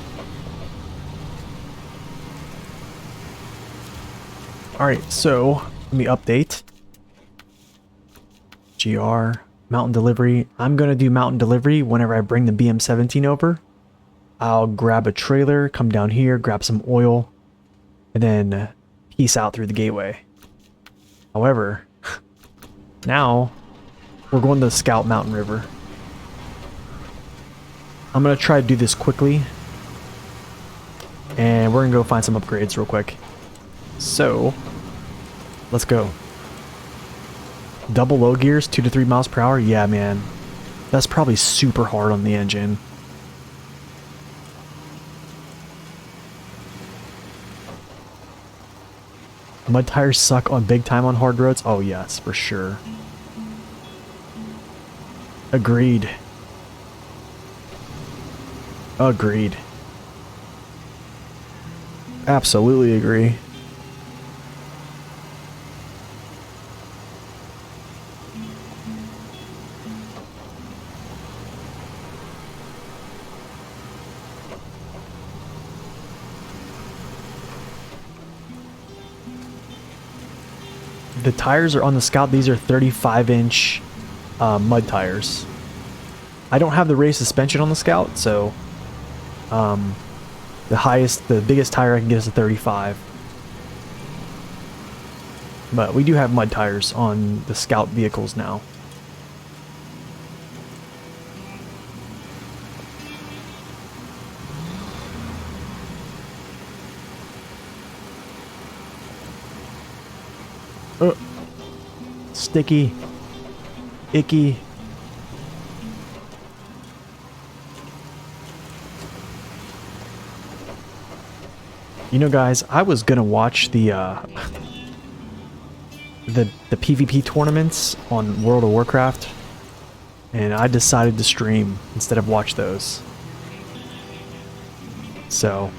Alright, so let me update. GR, mountain delivery. I'm going to do mountain delivery whenever I bring the BM17 over. I'll grab a trailer, come down here, grab some oil, and then peace out through the gateway. However, now we're going to Scout Mountain River. I'm going to try to do this quickly. And we're going to go find some upgrades real quick. So, let's go. Double low gears, 2 to 3 miles per hour? Yeah, man. That's probably super hard on the engine. Mud tires suck on big time on hard roads? Oh yes, for sure. Agreed. Agreed. Absolutely agree. The tires are on the Scout. These are 35-inch mud tires. I don't have the race suspension on the Scout, so the biggest tire I can get is a 35. But we do have mud tires on the Scout vehicles now. sticky. Icky. You know, guys, I was gonna watch the PvP tournaments on World of Warcraft, and I decided to stream instead of watch those. So,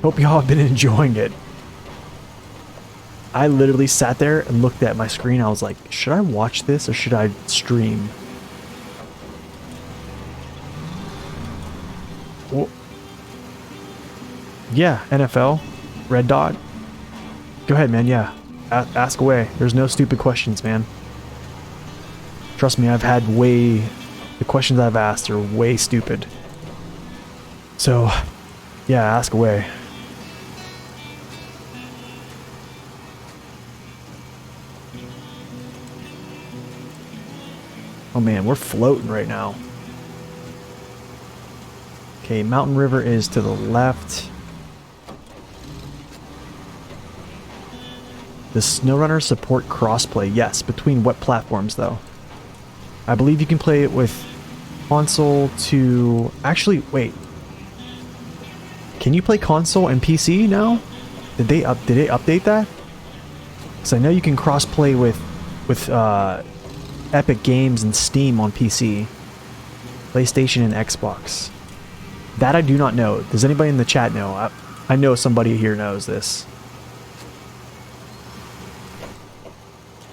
hope y'all have been enjoying it. I literally sat there and looked at my screen. I was like, should I watch this or should I stream? Well, yeah, NFL, red dot. Go ahead, man. Yeah, ask away. There's no stupid questions, man. Trust me, I've had the questions I've asked are way stupid. So, yeah, ask away. Oh man, we're floating right now. Okay, Mountain River is to the left. Does SnowRunner support crossplay? Yes, between what platforms though? I believe you can play it with console to... Actually, wait. Can you play console and PC now? Did they update that? Because I know you can crossplay with Epic Games and Steam on PC, PlayStation and Xbox. That I do not know. Does anybody in the chat know? I know somebody here knows this.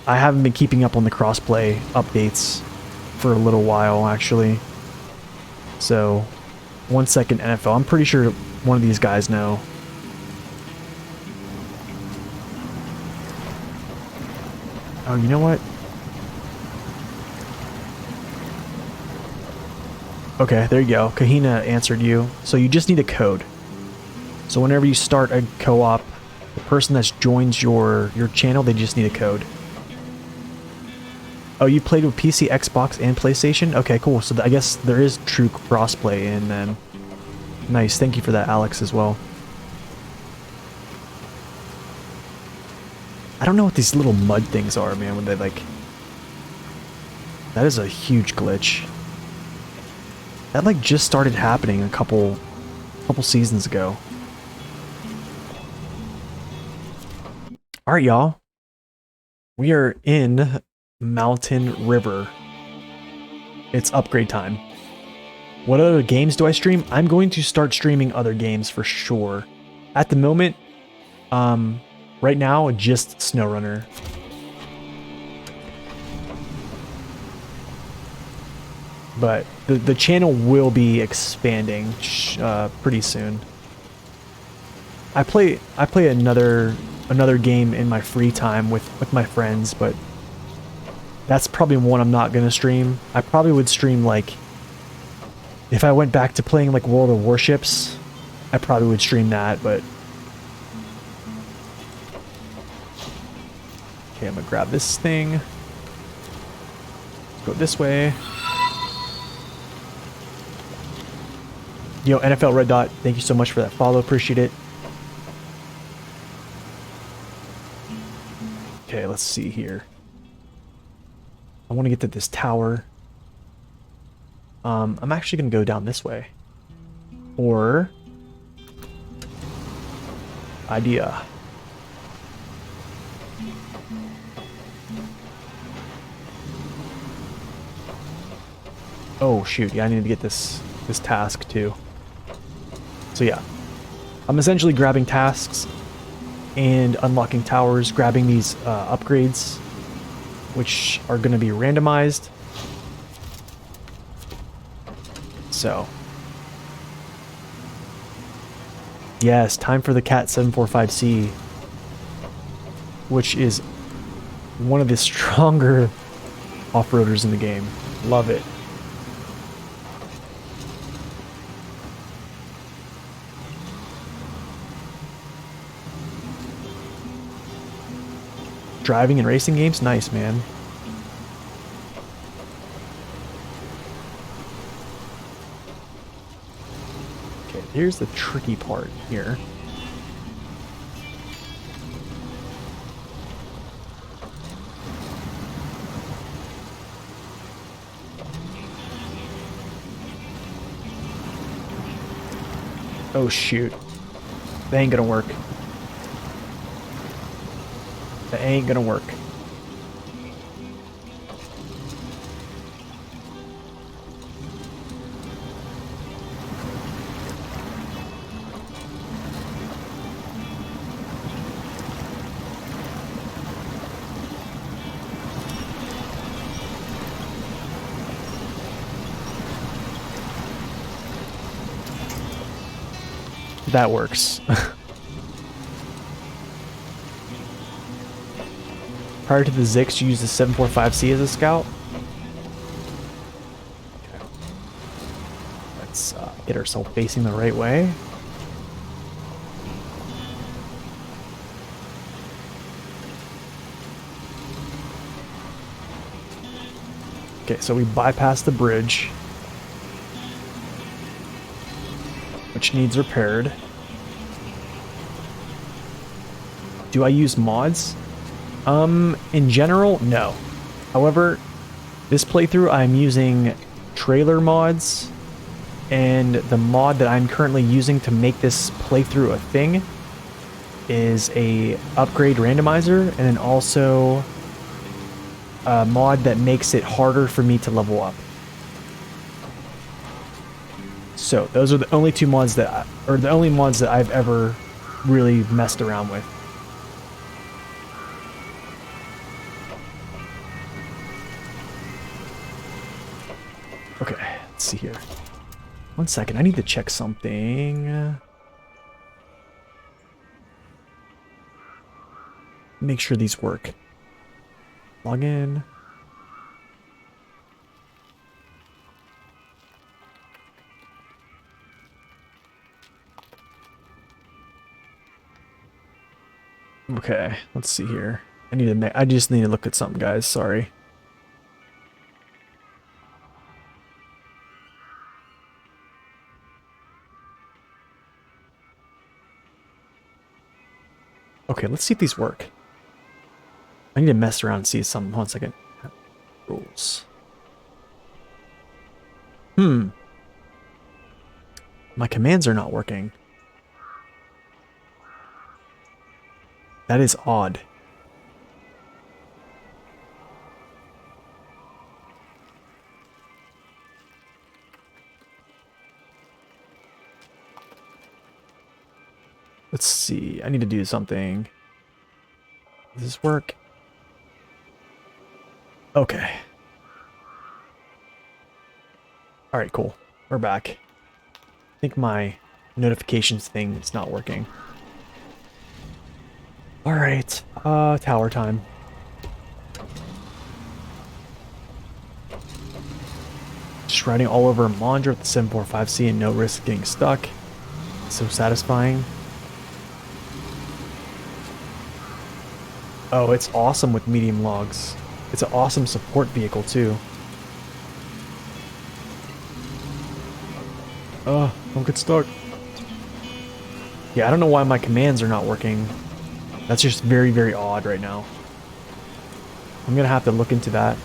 I haven't been keeping up on the crossplay updates for a little while, actually. So, 1 second, NFL. I'm pretty sure one of these guys know. Oh, you know what? Okay, there you go. Kahina answered you. So you just need a code. So whenever you start a co-op, the person that joins your channel, they just need a code. Oh, you played with PC, Xbox, and PlayStation? Okay, cool. So I guess there is true crossplay in then. Nice. Thank you for that, Alex, as well. I don't know what these little mud things are, man, when they like... That is a huge glitch. That like just started happening a couple seasons ago. Alright, y'all. We are in Mountain River. It's upgrade time. What other games do I stream? I'm going to start streaming other games for sure. At the moment, right now, just SnowRunner. But the channel will be expanding pretty soon. I play another game in my free time with my friends, but that's probably one I'm not gonna stream. I probably would stream like if I went back to playing like World of Warships, I probably would stream that, but okay, I'm gonna grab this thing. Go this way. Yo, NFL Red Dot, thank you so much for that follow. Appreciate it. Okay, let's see here. I want to get to this tower. I'm actually going to go down this way. Or... idea. Oh, shoot. Yeah, I need to get this task, too. So, yeah. I'm essentially grabbing tasks and unlocking towers, grabbing these upgrades, which are going to be randomized. So, yes, time for the Cat 745C, which is one of the stronger off-roaders in the game. Love it. Driving and racing games? Nice, man. Okay, here's the tricky part here. Oh shoot. That ain't gonna work. That ain't gonna work. That works. Prior to the Zix, you used the 745C as a scout. Okay. Let's get ourselves facing the right way. Okay, so we bypassed the bridge, which needs repaired. Do I use mods? In general, no. However, this playthrough I'm using trailer mods, and the mod that I'm currently using to make this playthrough a thing is a Upgrade Randomizer, and then also a mod that makes it harder for me to level up. So those are the only two mods that, or the only mods that I've ever really messed around with. Okay, let's see here. 1 second, I need to check something. Make sure these work. Log in. Okay, let's see here. I just need to look at something, guys. Sorry. Okay, let's see if these work. I need to mess around and see something. 1 second. Rules. My commands are not working. That is odd. Let's see. I need to do something. Does this work? Okay. Alright, cool. We're back. I think my notifications thing is not working. Alright. Tower time. Just riding all over a Mondra with the 745C and no risk of getting stuck. So satisfying. Oh, it's awesome with medium logs. It's an awesome support vehicle too. Don't get stuck. Yeah, I don't know why my commands are not working. That's just very, very odd right now. I'm gonna have to look into that.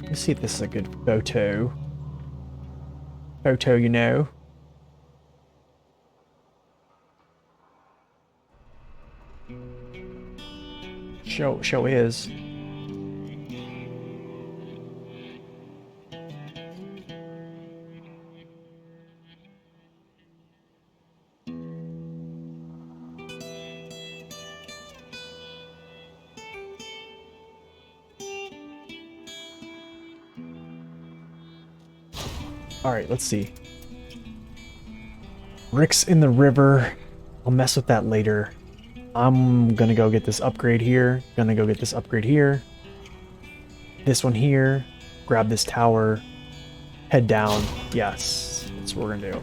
Let's see if this is a good photo. Photo, you know. Show is. Alright, let's see. Rick's in the river. I'll mess with that later. I'm gonna go get this upgrade here. Gonna go get this upgrade here. This one here. Grab this tower. Head down. Yes, that's what we're gonna do.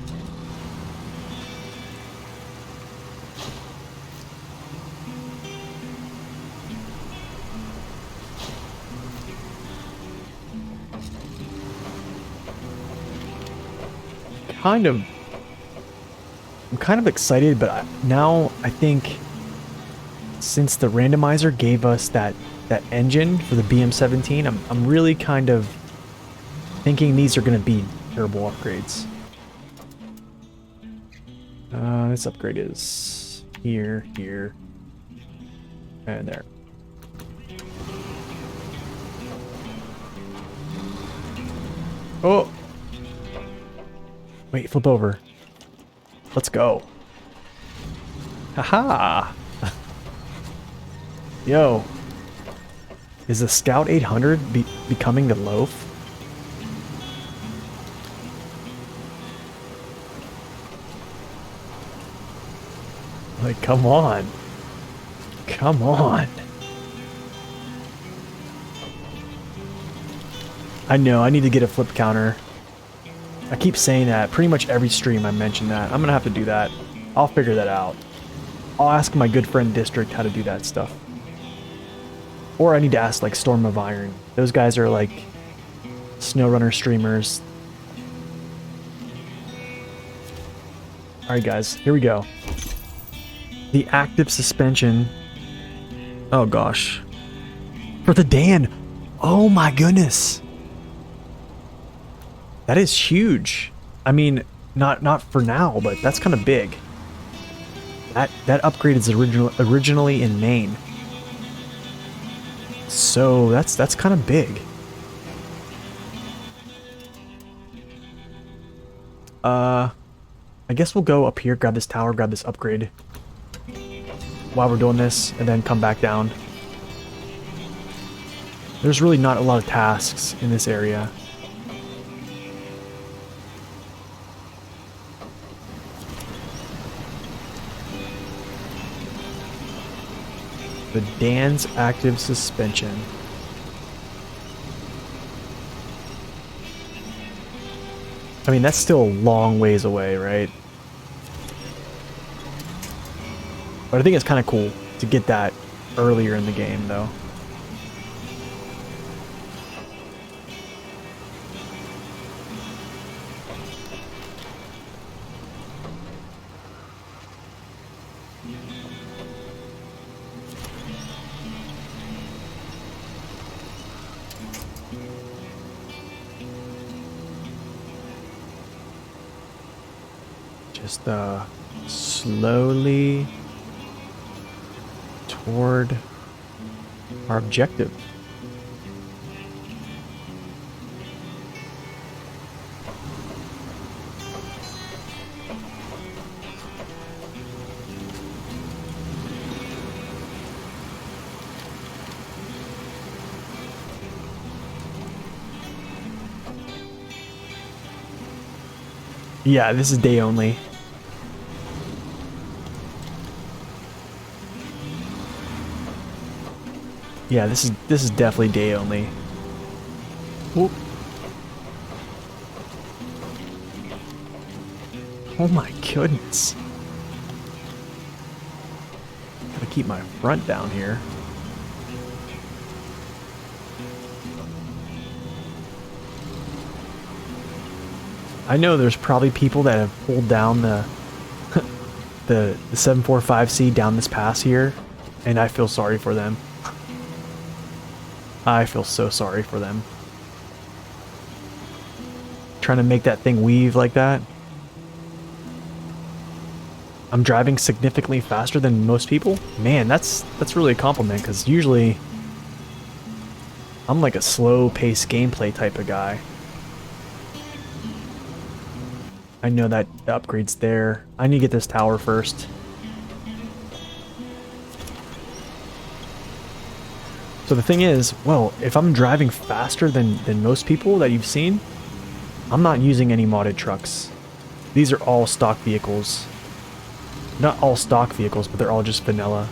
kind of excited, but now I think since the randomizer gave us that engine for the BM17, I'm really kind of thinking these are going to be terrible upgrades. This upgrade is here, here, and there. Oh! Wait, flip over. Let's go. Haha! Yo. Is the Scout 800 becoming the loaf? Like, come on. Come on. I know, I need to get a flip counter. I keep saying that. Pretty much every stream I mention that. I'm gonna have to do that. I'll figure that out. I'll ask my good friend District how to do that stuff. Or I need to ask, like, Storm of Iron. Those guys are, like, SnowRunner streamers. Alright, guys. Here we go. The active suspension. Oh, gosh. For the Dan. Oh, my goodness. That is huge. I mean, not for now, but that's kind of big. That upgrade is originally in Maine. So that's kind of big. I guess we'll go up here, grab this tower, grab this upgrade while we're doing this, and then come back down. There's really not a lot of tasks in this area. The Dan's active suspension. I mean, that's still a long ways away, right? But I think it's kind of cool to get that earlier in the game, though. Just slowly toward our objective. Yeah, this is day only. Yeah, this is definitely day only. Whoop. Oh my goodness. Gotta keep my front down here. I know there's probably people that have pulled down the the 745C down this pass here, and I feel sorry for them. I feel so sorry for them. Trying to make that thing weave like that. I'm driving significantly faster than most people. Man, that's really a compliment, because usually I'm like a slow-paced gameplay type of guy. I know that the upgrade's there. I need to get this tower first. So the thing is, well, if I'm driving faster than most people that you've seen, I'm not using any modded trucks. These are all stock vehicles. Not all stock vehicles, but they're all just vanilla.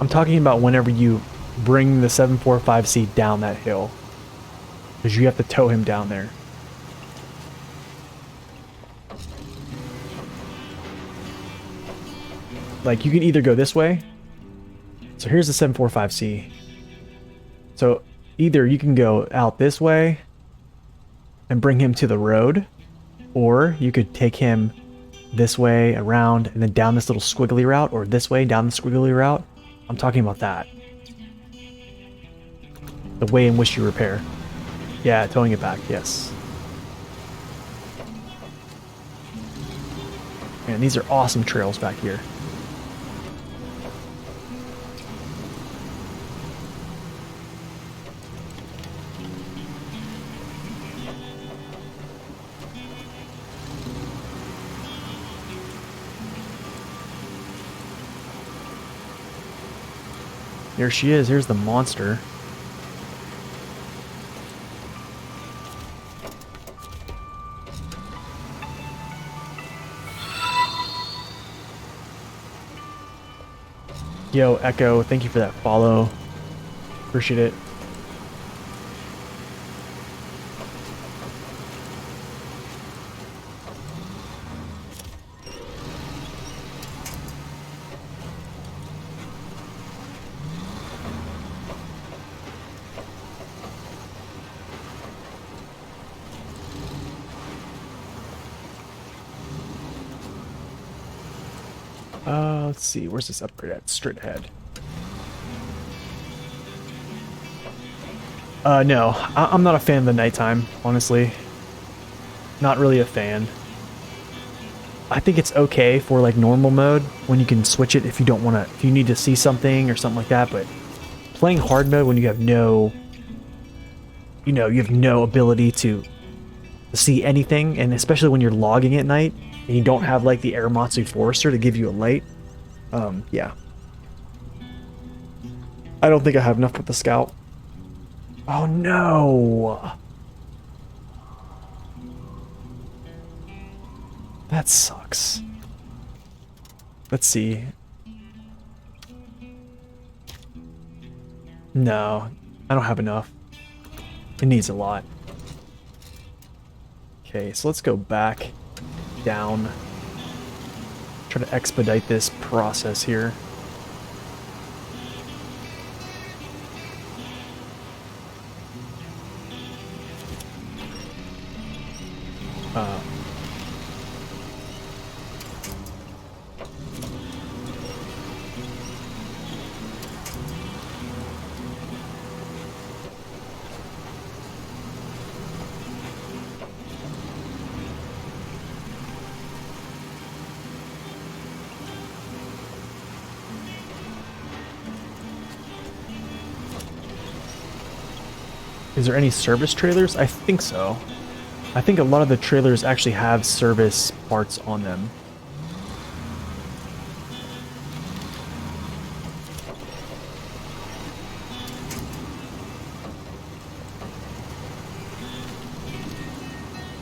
I'm talking about whenever you bring the 745C down that hill. Because you have to tow him down there. Like, you can either go this way. So here's the 745C. So either you can go out this way and bring him to the road, or you could take him this way around and then down this little squiggly route, or this way down the squiggly route. I'm talking about that. The way in which you repair. Yeah, towing it back, yes. Man, these are awesome trails back here. There she is. Here's the monster. Yo, Echo, thank you for that follow. Appreciate it. Let's see, where's this upgrade at? Straight ahead. No, I'm not a fan of the nighttime, honestly. Not really a fan. I think it's okay for like normal mode when you can switch it if you don't want to, if you need to see something or something like that, but playing hard mode when you have no, you have no ability to see anything, and especially when you're logging at night and you don't have like the Aeromatsu Forester to give you a light. Yeah. I don't think I have enough with the Scout. Oh no! That sucks. Let's see. No, I don't have enough. It needs a lot. Okay, so let's go back down. Try to expedite this process here. Is there any service trailers? I think so. I think a lot of the trailers actually have service parts on them.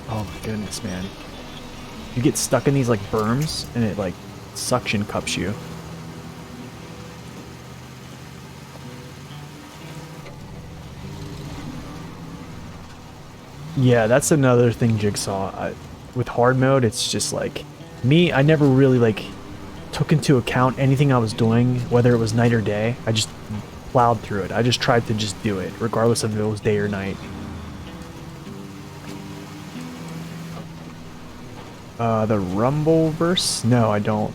Oh my goodness, man. You get stuck in these like berms and it like suction cups you. Yeah, that's another thing, Jigsaw. With hard mode, it's just like me. I never really like took into account anything I was doing, whether it was night or day. I just plowed through it. I just tried to just do it, regardless of if it was day or night. The Rumbleverse? No, I don't.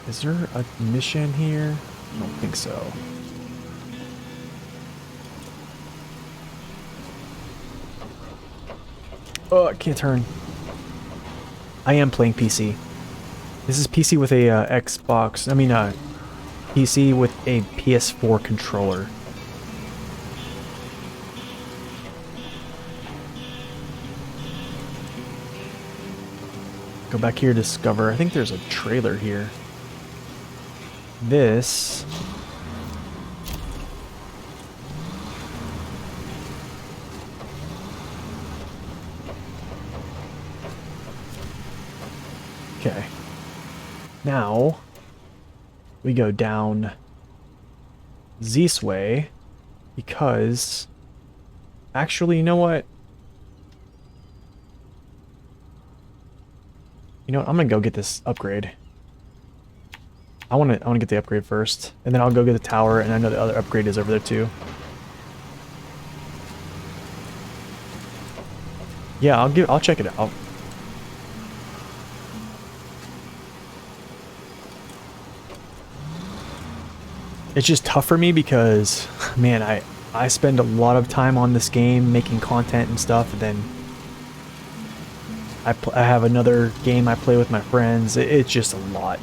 Is there a mission here? I don't think so. Oh, I can't turn. I am playing PC. This is PC with a Xbox. I mean, PC with a PS4 controller. Go back here, discover. I think there's a trailer here. This now we go down this way because actually, you know what? You know what? I'm gonna go get this upgrade. I wanna get the upgrade first, and then I'll go get the tower, and I know the other upgrade is over there too. Yeah, I'll check it out. It's just tough for me because, man, I spend a lot of time on this game making content and stuff, and then I have another game I play with my friends. It's just a lot.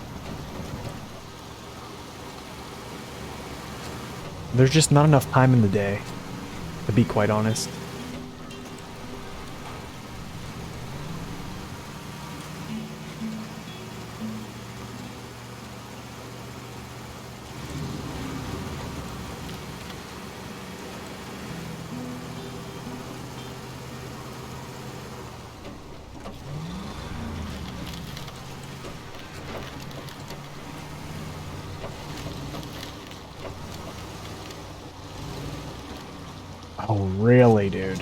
There's just not enough time in the day, to be quite honest. Oh, really, dude?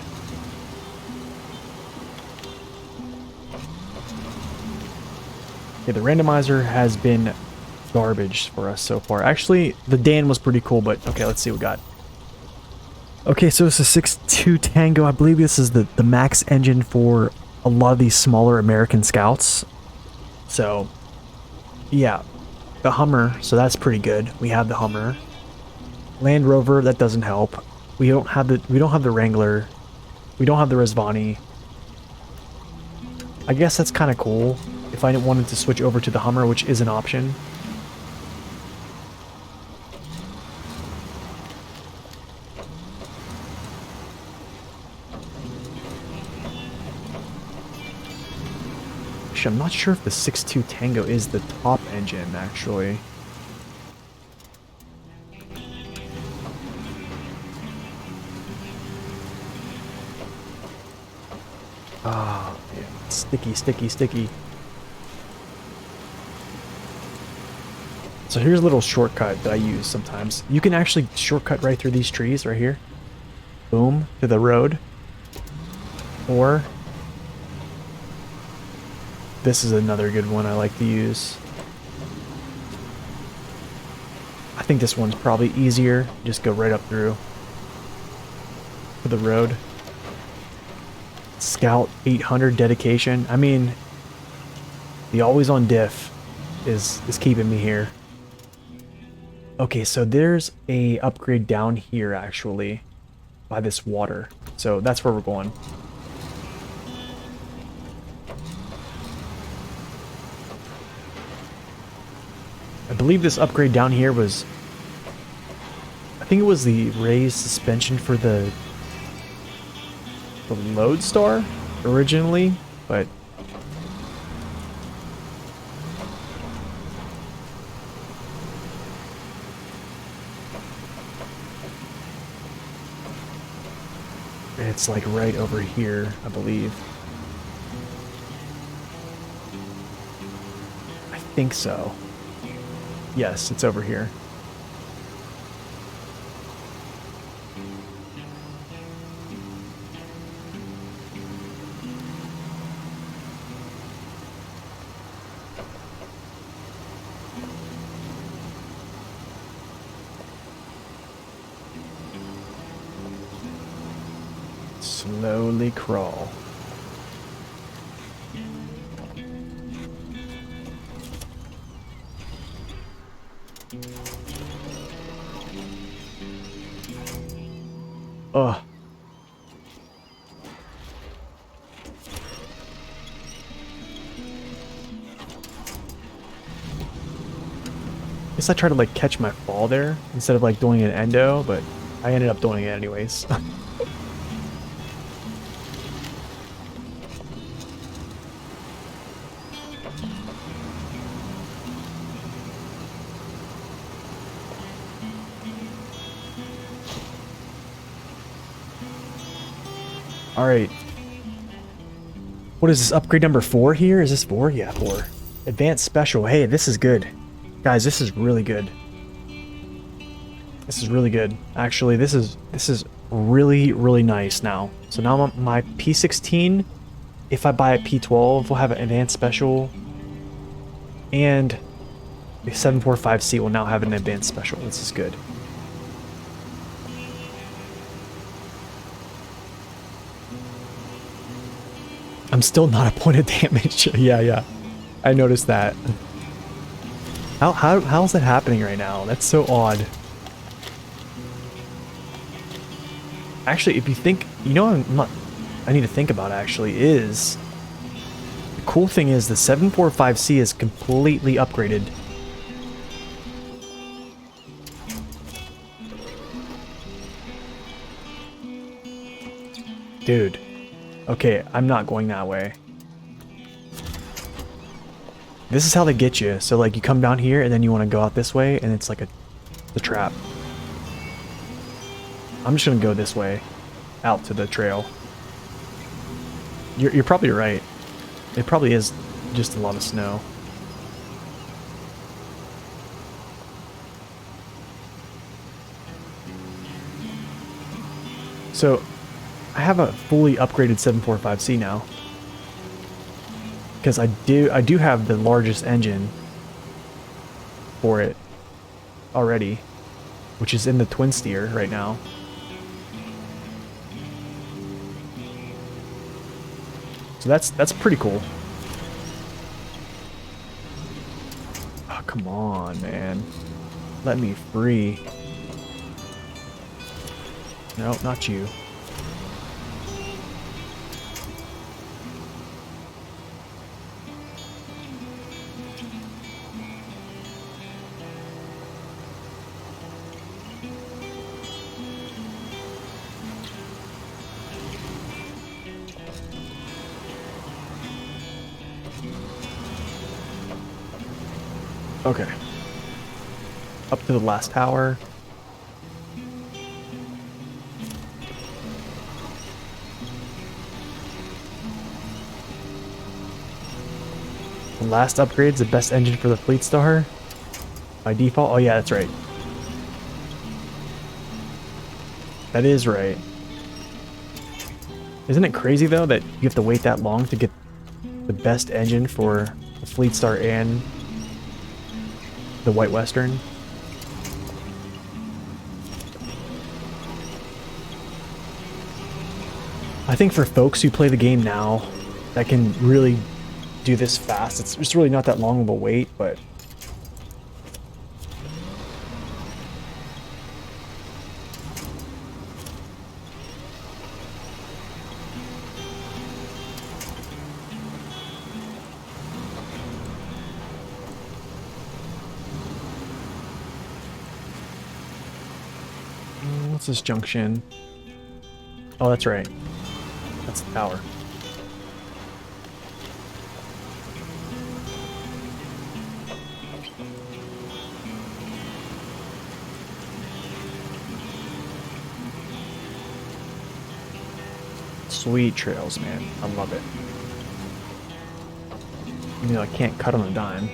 Yeah, the randomizer has been garbage for us so far. Actually, the Dan was pretty cool, but okay, let's see what we got. Okay, so it's a 6.2 Tango. I believe this is the max engine for a lot of these smaller American Scouts. So, yeah, the Hummer, so that's pretty good. We have the Hummer. Land Rover, that doesn't help. We don't have the Wrangler. We don't have the Resvani. I guess that's kind of cool if I wanted to switch over to the Hummer, which is an option. Actually, I'm not sure if the 6.2 Tango is the top engine, actually. Ah, yeah. Sticky, sticky, sticky. So here's a little shortcut that I use sometimes. You can actually shortcut right through these trees right here. Boom, to the road. Or this is another good one I like to use. I think this one's probably easier. Just go right up through to the road. Scout 800 dedication. I mean, the always on diff is keeping me here. Okay, so there's a upgrade down here actually by this water. So that's where we're going. I believe this upgrade down here was, I think it was the raised suspension for the Lodestar originally, but it's like right over here, I believe. I think so. Yes, it's over here. Slowly crawl. Ugh. Guess I tried to like catch my fall there instead of like doing an endo, but I ended up doing it anyways. Alright. What is this, upgrade number 4 here? Is this 4? Yeah, 4. Advanced special. Hey, this is good. Guys, this is really good. This is really good. Actually, this is really, really nice now. So now my P16, if I buy a P12, will have an advanced special. And the 745C will now have an advanced special. This is good. I'm still not a point of damage. Yeah. I noticed that. How's that happening right now? That's so odd. Actually, if you think, you know what I need to think about actually is, the cool thing is the 745C is completely upgraded. Dude. Okay, I'm not going that way. This is how they get you. So like you come down here and then you want to go out this way and it's like a trap. I'm just gonna go this way, out to the trail. You're probably right. It probably is just a lot of snow. So I have a fully upgraded 745C now. Because I do have the largest engine for it already, which is in the twin steer right now. So that's pretty cool. Oh, come on, man. Let me free. No, not you. Okay. Up to the last tower. The last upgrade's the best engine for the Fleet Star? By default? Oh yeah, that's right. That is right. Isn't it crazy though that you have to wait that long to get the best engine for the Fleet Star and the White Western? I think for folks who play the game now that can really do this fast, it's really not that long of a wait, but what's this junction? Oh, that's right. That's the tower. Sweet trails, man. I love it. You know, I can't cut on a dime.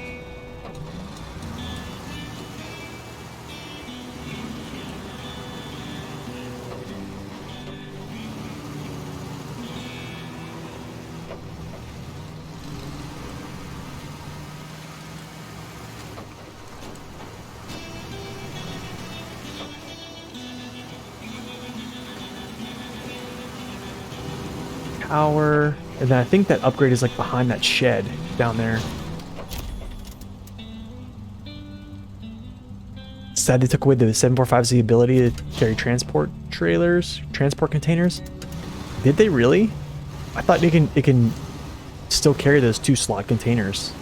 Tower, and then I think that upgrade is like behind that shed down there. Sad they took away the 745's ability to carry transport trailers, transport containers. Did they really? I thought it can still carry those 2-slot containers.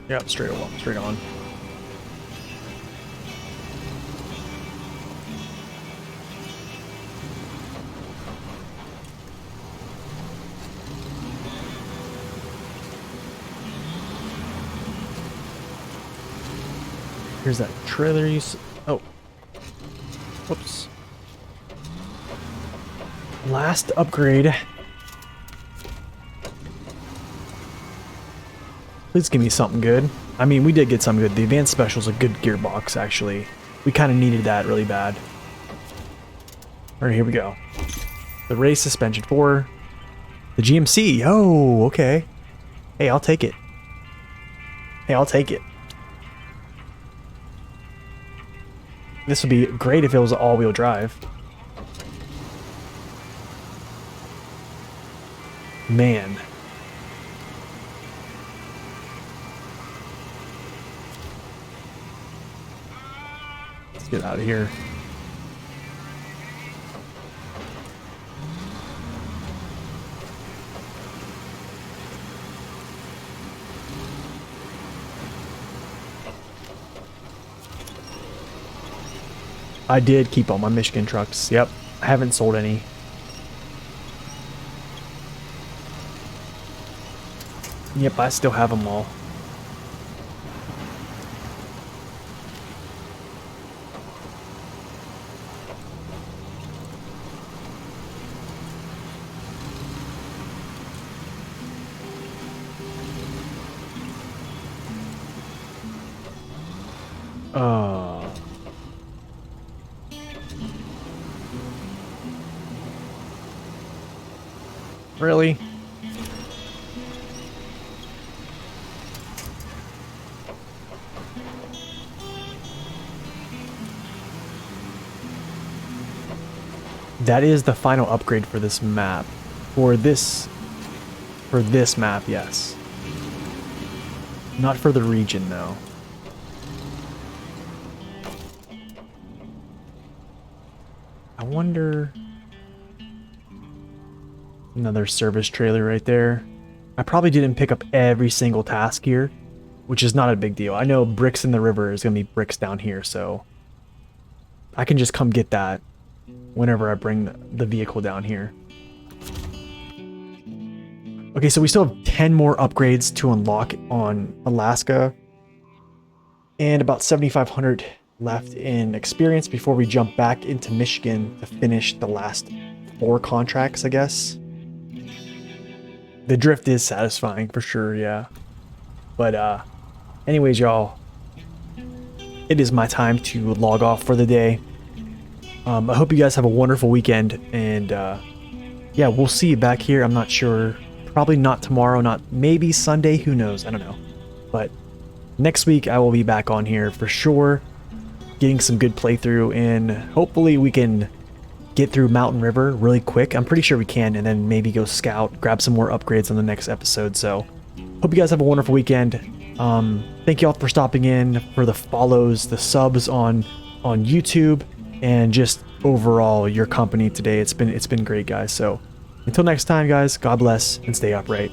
Yep, straight on. Here's that trailer oh. Whoops. Last upgrade. Please give me something good. I mean, we did get something good. The Advanced Special's a good gearbox, actually. We kind of needed that really bad. Alright, here we go. The race suspension for the GMC. Oh, okay. Hey, I'll take it. Hey, I'll take it. This would be great if it was all-wheel drive. Man. Let's get out of here. I did keep all my Michigan trucks. Yep. I haven't sold any. Yep, I still have them all. Really? That is the final upgrade for this map. For this map, yes. Not for the region, though. I wonder... Another service trailer right there. I probably didn't pick up every single task here, which is not a big deal. I know bricks in the river is going to be bricks down here, so I can just come get that whenever I bring the vehicle down here. Okay, so we still have 10 more upgrades to unlock on Alaska and about 7,500 left in experience before we jump back into Michigan to finish the last 4 contracts, I guess. The drift is satisfying for sure, yeah. But anyways, y'all, it is my time to log off for the day. I hope you guys have a wonderful weekend, and yeah, we'll see you back here. I'm not sure, probably not tomorrow, not maybe Sunday, who knows, I don't know. But next week I will be back on here for sure, getting some good playthrough, and hopefully we can get through Mountain River really quick. I'm pretty sure we can, and then maybe go scout, grab some more upgrades on the next episode. So hope you guys have a wonderful weekend. Thank you all for stopping in, for the follows, the subs on YouTube, and just overall your company today. It's been great, guys. So until next time, guys, God bless and stay upright.